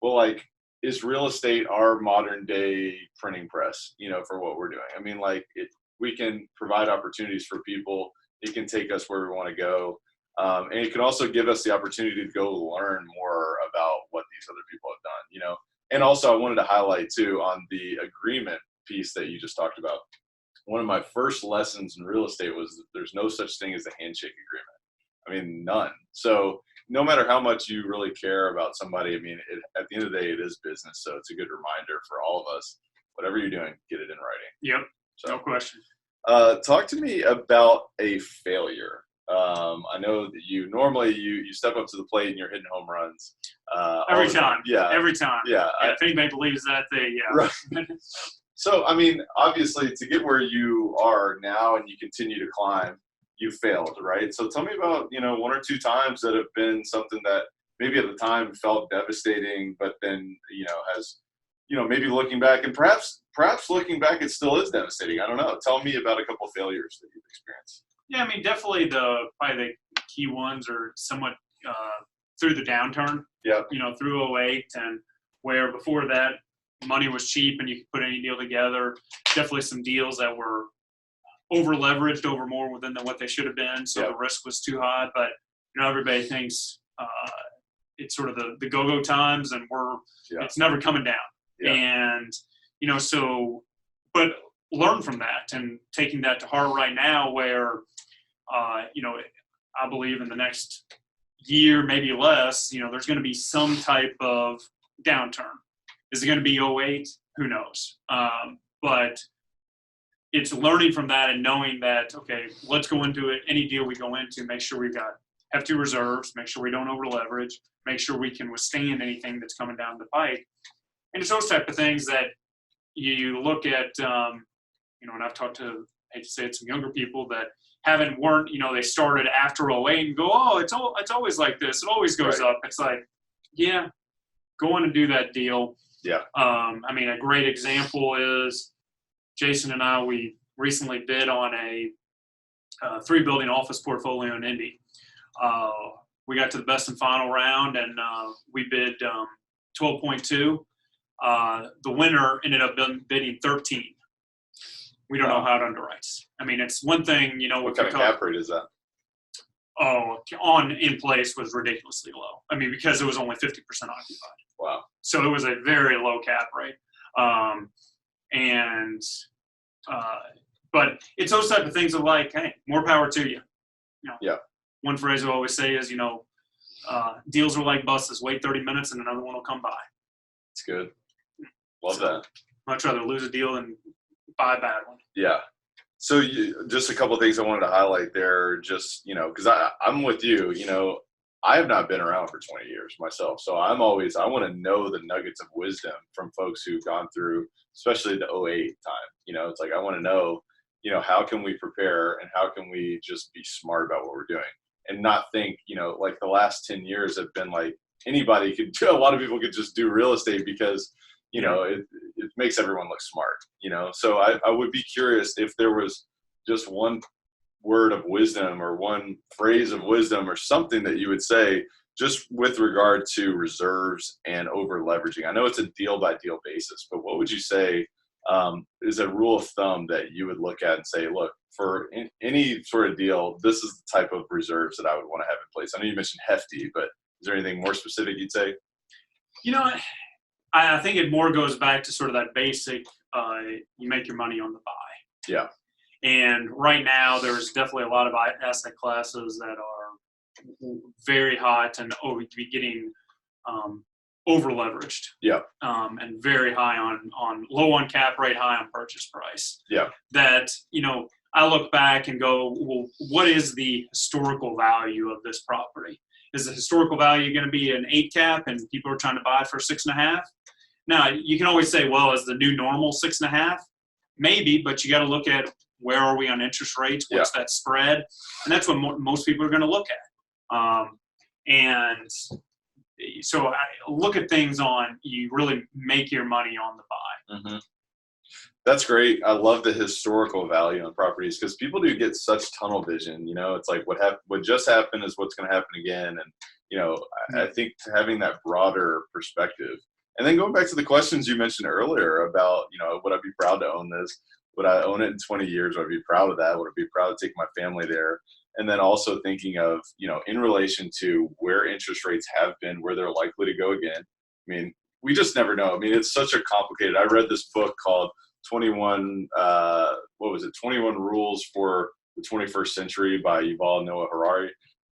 well, like, is real estate our modern day printing press, for what we're doing? I mean, like we can provide opportunities for people. It can take us where we want to go. And it can also give us the opportunity to go learn more about what these other people have done, And also I wanted to highlight too on the agreement piece that you just talked about. One of my first lessons in real estate was that there's no such thing as a handshake agreement. I mean, none. So no matter how much you really care about somebody, I mean, at the end of the day, it is business. So it's a good reminder for all of us, whatever you're doing, get it in writing. Yep. So, no question. Talk to me about a failure. I know that you normally you step up to the plate and you're hitting home runs. Every time. Yeah. Every time. Yeah. If anybody believes that, Right. So, I mean, obviously to get where you are now and you continue to climb, you failed, right? So tell me about, one or two times that have been something that maybe at the time felt devastating, but then, has, maybe looking back and perhaps looking back, it still is devastating. I don't know. Tell me about a couple of failures that you've experienced. Yeah, I mean, definitely probably the key ones are somewhat through the downturn. Yeah. Through '08, and where before that money was cheap and you could put any deal together. Definitely some deals that were over leveraged over more than what they should have been, so the risk was too high. But everybody thinks it's sort of the go-go times, and it's never coming down. Yeah. And but learn from that and taking that to heart right now, where I believe in the next year, maybe less, there's going to be some type of downturn. Is it going to be '08? Who knows? But it's learning from that and knowing that, okay, let's go into it. Any deal we go into, make sure we've got hefty reserves, make sure we don't over leverage, make sure we can withstand anything that's coming down the pipe. And it's those type of things that you look at, and I've talked to, I hate to say it, some younger people that weren't, they started after '08 and go, oh, it's always like this. It always goes up. It's like, yeah, go on and do that deal. Yeah. I mean, a great example is Jason and I, we recently bid on a 3-building office portfolio in Indy. We got to the best and final round, and we bid 12.2. The winner ended up bidding 13. We don't know how it underwrites. I mean, it's one thing, what kind of cap rate is that? Oh, in place was ridiculously low. I mean, because it was only 50% occupied. Wow. So it was a very low cap rate. But it's those type of things of like, hey, more power to you. Yeah. One phrase I always say is, deals are like buses. Wait 30 minutes and another one will come by. It's good. Love that. Much rather lose a deal than buy a bad one. Yeah. So just a couple of things I wanted to highlight there, just, because I'm with you, I have not been around for 20 years myself. So I want to know the nuggets of wisdom from folks who've gone through, especially the '08 time. It's like, I want to know, how can we prepare and how can we just be smart about what we're doing and not think, like the last 10 years have been like anybody could do. A lot of people could just do real estate because, it makes everyone look smart, So I would be curious if there was just one word of wisdom or one phrase of wisdom or something that you would say just with regard to reserves and over leveraging. I know it's a deal by deal basis, but what would you say is a rule of thumb that you would look at and say, look, for any sort of deal, this is the type of reserves that I would want to have in place? I know you mentioned hefty, but is there anything more specific you'd say? I think it more goes back to sort of that basic, you make your money on the buy. Yeah. And right now, there's definitely a lot of asset classes that are very hot and getting over leveraged. Yeah. And very high on low on cap rate, high on purchase price. Yeah. That, I look back and go, well, what is the historical value of this property? Is the historical value going to be an 8 cap and people are trying to buy it for 6.5? Now, you can always say, well, is the new normal 6.5? Maybe, but you got to look at where are we on interest rates? What's that spread? And that's what most people are going to look at. And so I look at things on, you really make your money on the buy. Mm-hmm. That's great. I love the historical value on properties because people do get such tunnel vision. It's like what just happened is what's going to happen again. And, I think having that broader perspective And then going back to the questions you mentioned earlier about, would I be proud to own this? Would I own it in 20 years? Would I be proud of that? Would I be proud to take my family there? And then also thinking of, in relation to where interest rates have been, where they're likely to go again. I mean, we just never know. I mean, it's such a complicated, I read this book called 21 Rules for the 21st Century by Yuval Noah Harari.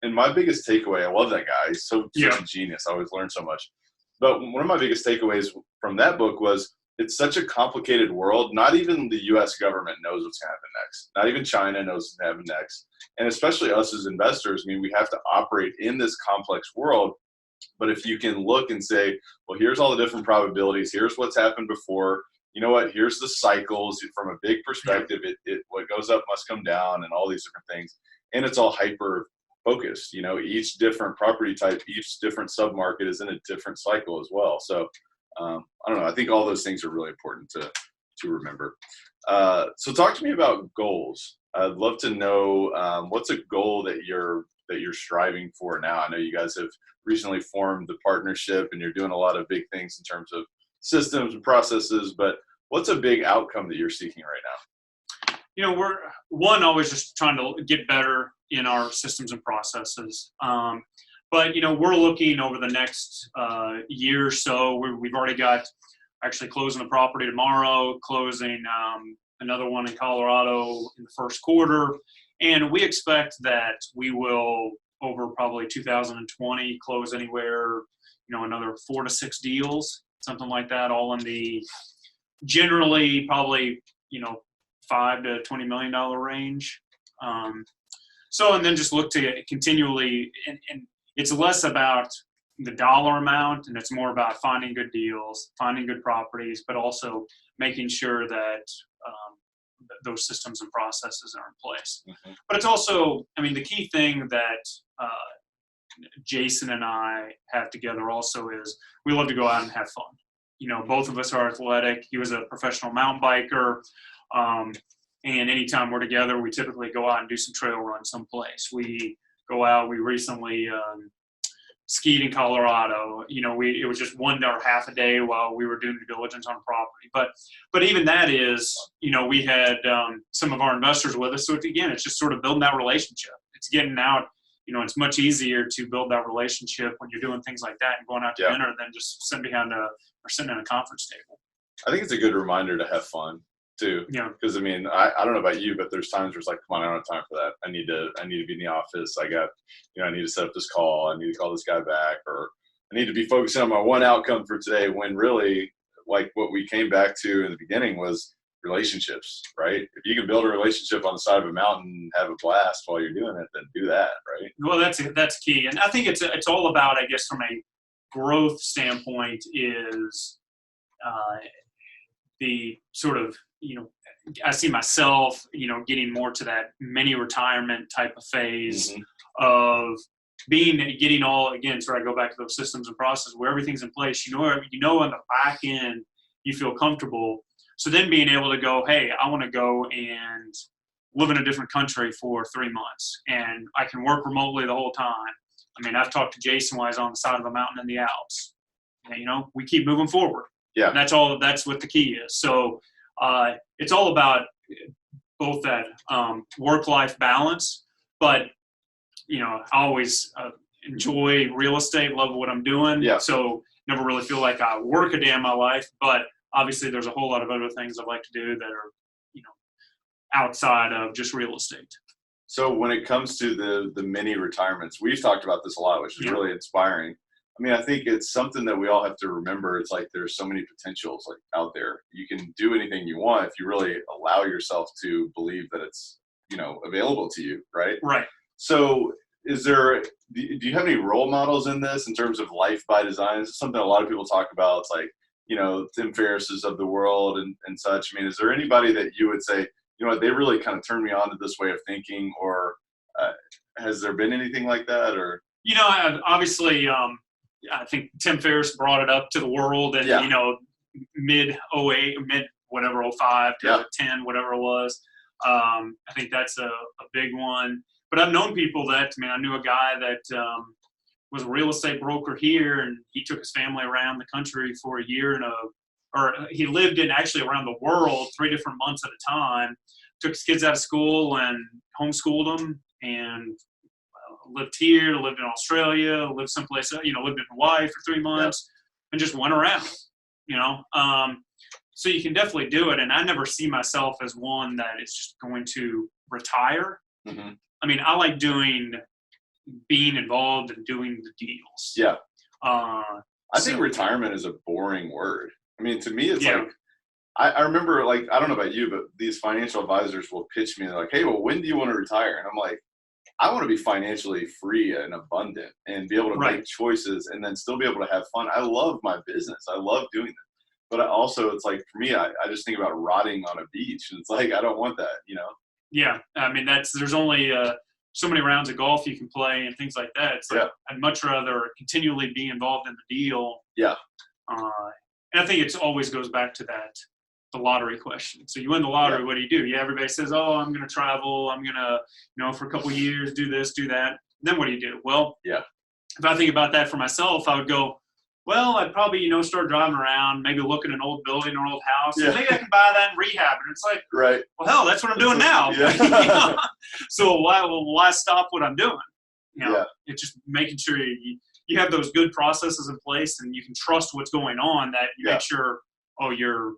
And my biggest takeaway, I love that guy. He's such a genius. I always learn so much. But one of my biggest takeaways from that book was it's such a complicated world. Not even the U.S. government knows what's going to happen next. Not even China knows what's going to happen next. And especially us as investors, I mean, we have to operate in this complex world. But if you can look and say, well, here's all the different probabilities. Here's what's happened before. You know what? Here's the cycles from a big perspective. What goes up must come down and all these different things. And it's all hyper focused. Each different property type, each different submarket is in a different cycle as well. So I don't know. I think all those things are really important to remember. So talk to me about goals. I'd love to know what's a goal that you're striving for now. I know you guys have recently formed the partnership and you're doing a lot of big things in terms of systems and processes, but what's a big outcome that you're seeking right now? We're always just trying to get better in our systems and processes. But we're looking over the next year or so. We've already got actually closing a property tomorrow, closing another one in Colorado in the first quarter. And we expect that we will, over probably 2020, close anywhere, another 4 to 6 deals, something like that, all in the generally probably, $5 to $20 million range. And then just look to continually, and it's less about the dollar amount, and it's more about finding good deals, finding good properties, but also making sure that those systems and processes are in place. Mm-hmm. But it's also, the key thing that Jason and I have together also is we love to go out and have fun. Both of us are athletic. He was a professional mountain biker. And anytime we're together, we typically go out and do some trail runs someplace. We go out, we recently skied in Colorado. It was just 1 day or half a day while we were doing due diligence on property. But even that is, we had some of our investors with us. So it's just sort of building that relationship. It's getting out. It's much easier to build that relationship when you're doing things like that and going out to dinner than just sitting at a conference table. I think it's a good reminder to have fun too. Yeah. Because I don't know about you, but there's times where it's like, come on, I don't have time for that. I need to be in the office. I got, I need to set up this call. I need to call this guy back, or I need to be focusing on my one outcome for today. When really, like what we came back to in the beginning was relationships, right? If you can build a relationship on the side of a mountain and have a blast while you're doing it, then do that, right? Well, that's key. And I think it's all about, I guess, from a growth standpoint is the sort of, I see myself, getting more to that mini retirement type of phase of getting all, again, so I go back to those systems and processes where everything's in place, on the back end, you feel comfortable. So then being able to go, hey, I want to go and live in a different country for 3 months and I can work remotely the whole time. I've talked to Jason while he's on the side of a mountain in the Alps. And, we keep moving forward. Yeah. And that's what the key is. So it's all about both that work-life balance, but, I always enjoy real estate, love what I'm doing. Yeah. So never really feel like I work a day in my life, but obviously there's a whole lot of other things I'd like to do that are, outside of just real estate. So when it comes to the mini retirements, we've talked about this a lot, which is really inspiring. I think it's something that we all have to remember. It's like there's so many potentials out there. You can do anything you want if you really allow yourself to believe that it's, available to you, right? Right. So do you have any role models in this in terms of life by design? This is something a lot of people talk about. It's like, Tim Ferriss's of the world and such. Is there anybody that you would say, they really kind of turned me on to this way of thinking, or has there been anything like that? Or obviously, I think Tim Ferriss brought it up to the world, and mid 08, mid whatever 05 to 10, whatever it was. I think that's a big one. But I've known people that I knew a guy that was a real estate broker here, and he took his family around the country for a year or he lived in actually around the world 3 different months at a time, took his kids out of school and homeschooled them, and lived here, lived in Australia, lived someplace, lived in Hawaii for 3 months, and just went around, so you can definitely do it. And I never see myself as one that is just going to retire. Mm-hmm. I mean, I like being involved and doing the deals. Yeah. I think retirement is a boring word. I mean, to me, it's like, I remember, like, I don't know about you, but these financial advisors will pitch me, they're like, hey, well, when do you want to retire? And I'm like, I want to be financially free and abundant and be able to make choices and then still be able to have fun. I love my business. I love doing it. But it's like, for me, I just think about rotting on a beach. And it's like, I don't want that, Yeah. I mean, there's only so many rounds of golf you can play and things like that. It's like, I'd much rather continually be involved in the deal. Yeah. And I think it always goes back to the lottery question. So you win the lottery, what do you do? Yeah, everybody says, oh, I'm going to travel. I'm going to, for a couple of years, do this, do that. Then what do you do? Well, if I think about that for myself, I would go, well, I'd probably, start driving around, maybe look at an old building or old house. And maybe I can buy that and rehab it. It's like, well, hell, that's what I'm doing now. Yeah. So why stop what I'm doing? It's just making sure you have those good processes in place and you can trust what's going on, that you make sure, your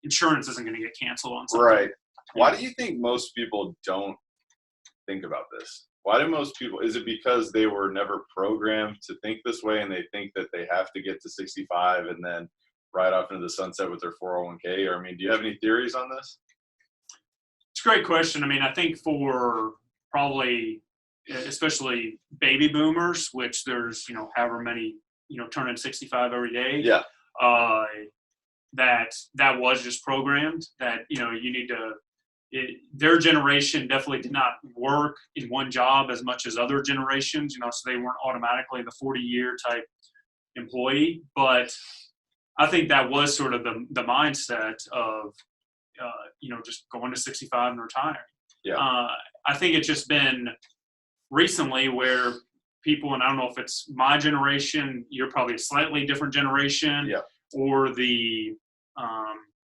insurance isn't going to get canceled on something. Right. Why do you think most people don't think about this? Why do most people, is it because they were never programmed to think this way and they think that they have to get to 65 and then ride off into the sunset with their 401k? Or, I mean, do you have any theories on this? It's a great question. I mean, I think for probably, especially baby boomers, which there's, however many, turning 65 every day. Yeah. That was just programmed that, you need to, their generation definitely did not work in one job as much as other generations, so they weren't automatically the 40-year type employee. But I think that was sort of the mindset of, just going to 65 and retiring. Yeah. I think it's just been recently where people, and I don't know if it's my generation, you're probably a slightly different generation, or the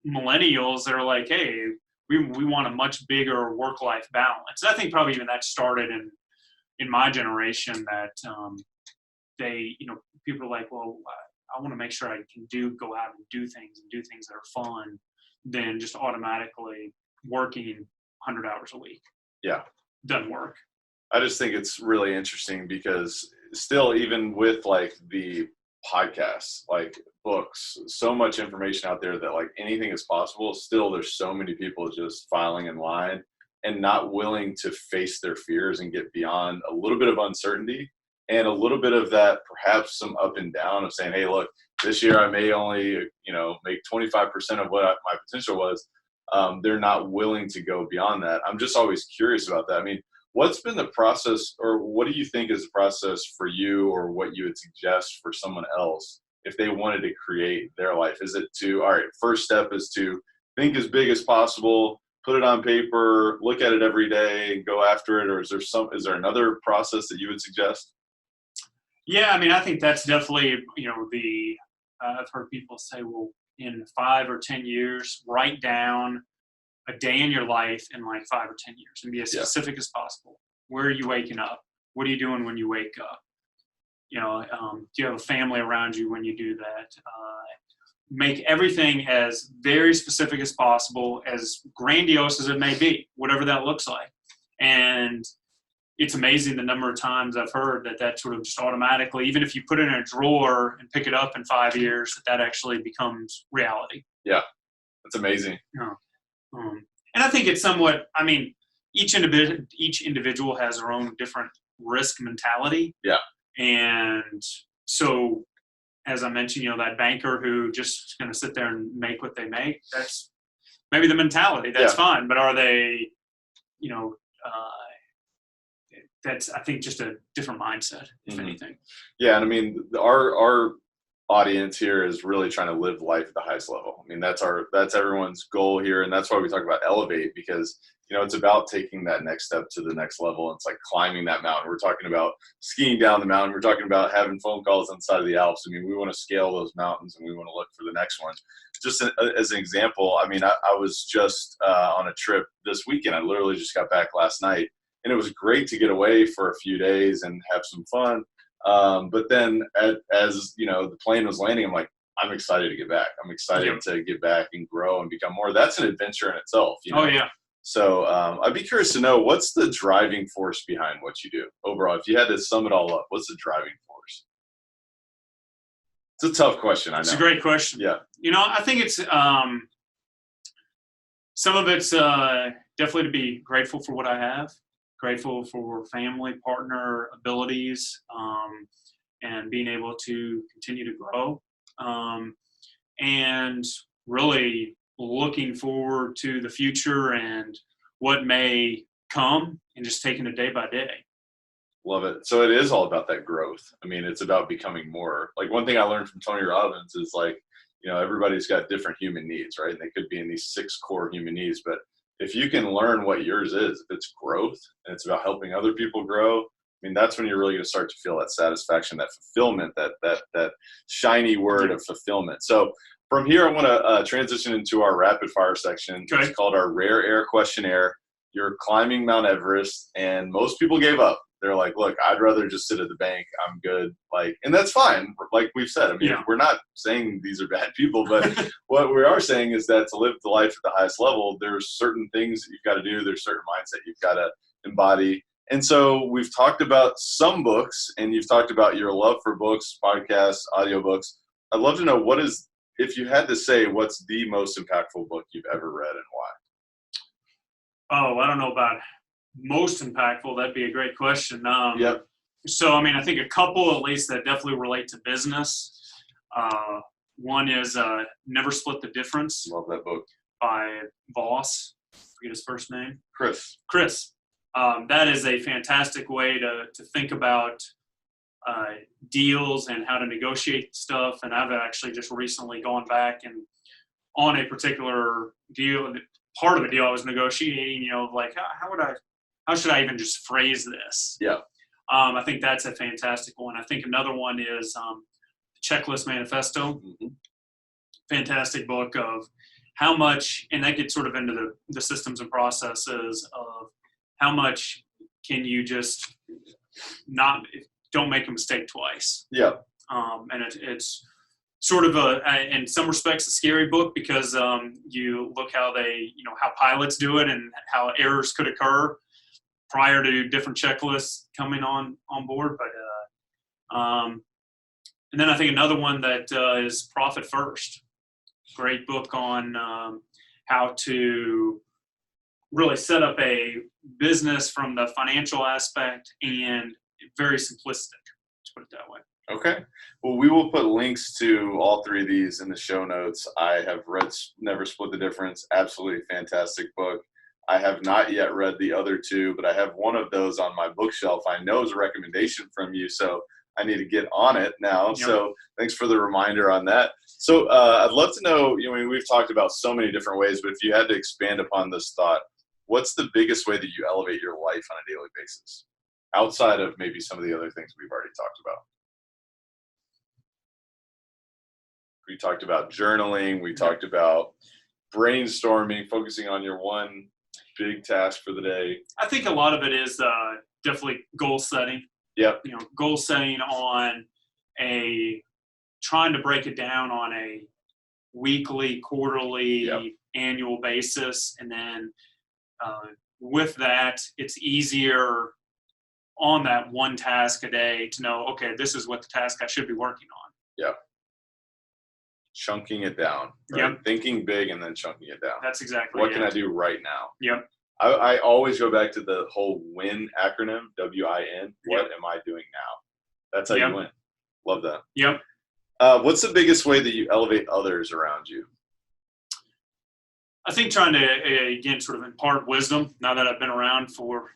millennials that are like, hey, we want a much bigger work-life balance. I think probably even that started in my generation, that they, people are like, well, I want to make sure I can go out and do things that are fun, than just automatically working 100 hours a week. Yeah. Doesn't work. I just think it's really interesting because still, even with like the podcasts, like books, so much information out there that like anything is possible, still there's so many people just filing in line and not willing to face their fears and get beyond a little bit of uncertainty and a little bit of that, perhaps some up and down of saying, hey, look, this year I may only, make 25% of what my potential was. They're not willing to go beyond that. I'm just always curious about that. I mean, what's been the process, or what do you think is the process for you, or what you would suggest for someone else if they wanted to create their life? Is it all right, first step is to think as big as possible, put it on paper, look at it every day, and go after it? Or is there another process that you would suggest? Yeah, I mean, I think that's definitely, I've heard people say, well, in 5 or 10 years, write down a day in your life in like 5 or 10 years and be as specific as possible. Where are you waking up? What are you doing when you wake up? Do you have a family around you when you do that? Make everything as very specific as possible, as grandiose as it may be, whatever that looks like. And it's amazing the number of times I've heard that sort of just automatically, even if you put it in a drawer and pick it up in 5 years, that actually becomes reality. Yeah, that's amazing. And I think it's somewhat, I mean, each individual has their own different risk mentality. Yeah. And so, as I mentioned, that banker who just going to sit there and make what they make, that's maybe the mentality. That's fine. But are they, that's, I think, just a different mindset, if anything. Yeah. And I mean, our audience here is really trying to live life at the highest level. I mean, that's everyone's goal here. And that's why we talk about elevate, because, it's about taking that next step to the next level. It's like climbing that mountain. We're talking about skiing down the mountain. We're talking about having phone calls on the side of the Alps. I mean, we want to scale those mountains and we want to look for the next one. Just as an example, I mean, I was just on a trip this weekend. I literally just got back last night, and it was great to get away for a few days and have some fun. But then as the plane was landing, I'm like, I'm excited to get back. I'm excited to get back and grow and become more. That's an adventure in itself. Oh, yeah. So I'd be curious to know, what's the driving force behind what you do overall? If you had to sum it all up, what's the driving force? It's a tough question. I know. It's a great question. Yeah. I think it's some of it's definitely to be grateful for what I have, grateful for family, partner, abilities, and being able to continue to grow. And really looking forward to the future and what may come, and just taking it day by day. Love it. So it is all about that growth. I mean, it's about becoming more. Like, one thing I learned from Tony Robbins is, like, everybody's got different human needs, right? And they could be in these 6 core human needs, but if you can learn what yours is, if it's growth and it's about helping other people grow, I mean, that's when you're really going to start to feel that satisfaction, that fulfillment, that shiny word of fulfillment. So from here, I want to transition into our rapid fire section. Okay. It's called our Rare Air Questionnaire. You're climbing Mount Everest, and most people gave up. They're like, look, I'd rather just sit at the bank. I'm good. And that's fine. Like we've said, I mean, we're not saying these are bad people, but what we are saying is that to live the life at the highest level, there's certain things that you've got to do. There's certain mindset you've got to embody. And so we've talked about some books, and you've talked about your love for books, podcasts, audiobooks. I'd love to know, if you had to say, what's the most impactful book you've ever read and why? Oh, I don't know about most impactful. That'd be a great question. Yep. So, I mean, I think a couple at least that definitely relate to business. One is Never Split the Difference. Love that book. By Voss. I forget his first name. Chris. That is a fantastic way to think about deals and how to negotiate stuff. And I've actually just recently gone back and on a particular deal, part of a deal I was negotiating, like how should I even just phrase this? Yeah. I think that's a fantastic one. I think another one is Checklist Manifesto. Mm-hmm. Fantastic book of how much, and that gets sort of into the systems and processes of how much can you just don't make a mistake twice. Yeah. And it's sort of in some respects, a scary book because you look how how pilots do it and how errors could occur prior to different checklists coming on board. But and then I think another one that is Profit First. Great book on how to really set up a business from the financial aspect, and very simplistic, to put it that way. Okay. Well, we will put links to all 3 of these in the show notes. I have read Never Split the Difference. Absolutely fantastic book. I have not yet read the other 2, but I have one of those on my bookshelf. I know it's a recommendation from you, so I need to get on it now. Yep. So thanks for the reminder on that. So I'd love to know, we've talked about so many different ways, but if you had to expand upon this thought, what's the biggest way that you elevate your life on a daily basis, outside of maybe some of the other things we've already talked about? We talked about journaling. We talked about brainstorming, focusing on your one big task for the day. I think a lot of it is definitely goal setting. Yep. Goal setting on trying to break it down on a weekly, quarterly, annual basis. And then with that, it's easier on that one task a day to know, okay, this is what the task I should be working on. Yep. Chunking it down. Right? Yep. Thinking big and then chunking it down. That's exactly what can I do right now? Yep. I always go back to the whole WIN acronym, W-I-N. What am I doing now? That's how you win. Love that. Yep. What's the biggest way that you elevate others around you? I think trying to, again, sort of impart wisdom. Now that I've been around for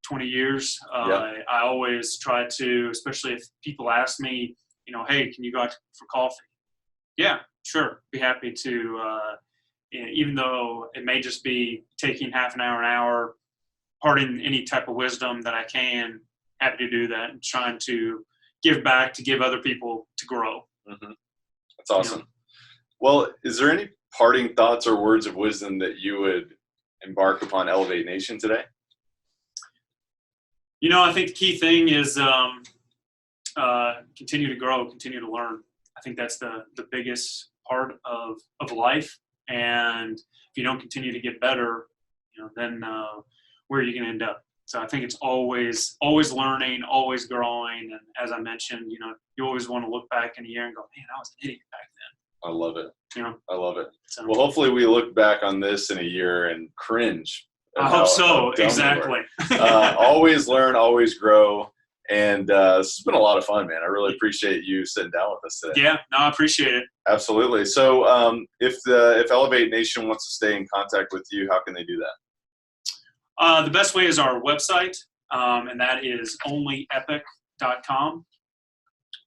20 years, I always try to, especially if people ask me, hey, can you go out for coffee? Yeah, sure. Be happy to, even though it may just be taking half an hour, imparting any type of wisdom that I can, happy to do that and trying to give back, to give other people to grow. Mm-hmm. That's awesome. Well, is there any parting thoughts or words of wisdom that you would embark upon Elevate Nation today? I think the key thing is continue to grow, continue to learn. I think that's the biggest part of life. And if you don't continue to get better, then where are you going to end up? So I think it's always learning, always growing. And as I mentioned, you always want to look back in a year and go, man, I was an idiot back then. I love it. I love it. So, well, hopefully we look back on this in a year and cringe. I hope so. Exactly. Always learn, always grow. And this has been a lot of fun, man. I really appreciate you sitting down with us today. Yeah, no, I appreciate it. Absolutely. So if Elevate Nation wants to stay in contact with you, how can they do that? The best way is our website, and that is onlyepic.com.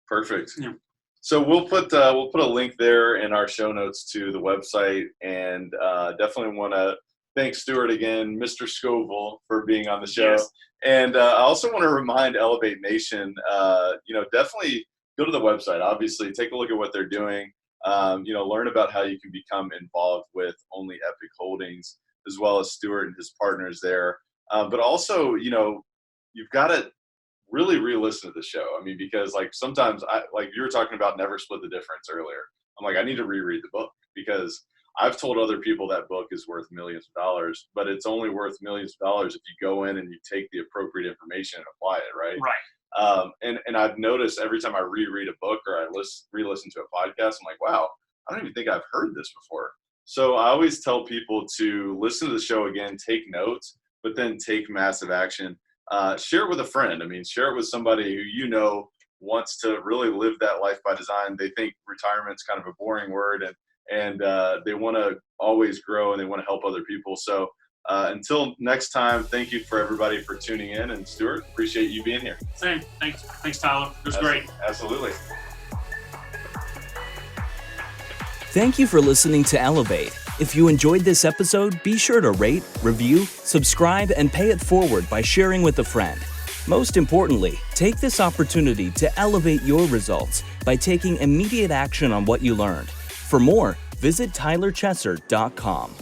Perfect. Yeah. So we'll put a link there in our show notes to the website, and definitely want to thank Stewart again, Mr. Scovil, for being on the show. Yes. And I also want to remind Elevate Nation, definitely go to the website. Obviously, take a look at what they're doing. Learn about how you can become involved with Only Epic Holdings, as well as Stewart and his partners there. But also, you've got to really re-listen to the show. I mean, because sometimes you were talking about Never Split the Difference earlier. I'm like, I need to reread the book, because I've told other people that book is worth millions of dollars, but it's only worth millions of dollars if you go in and you take the appropriate information and apply it, right? Right. And I've noticed every time I reread a book or I re-listen to a podcast, I'm like, wow, I don't even think I've heard this before. So I always tell people to listen to the show again, take notes, but then take massive action. Share it with a friend. I mean, share it with somebody who wants to really live that life by design. They think retirement's kind of a boring word, and they want to always grow and they want to help other people. So until next time, thank you for everybody for tuning in. And Stewart, appreciate you being here. Same. Thanks, Tyler. It was great. Absolutely. Thank you for listening to Elevate. If you enjoyed this episode, be sure to rate, review, subscribe, and pay it forward by sharing with a friend. Most importantly, take this opportunity to elevate your results by taking immediate action on what you learned. For more, visit tylerchesser.com.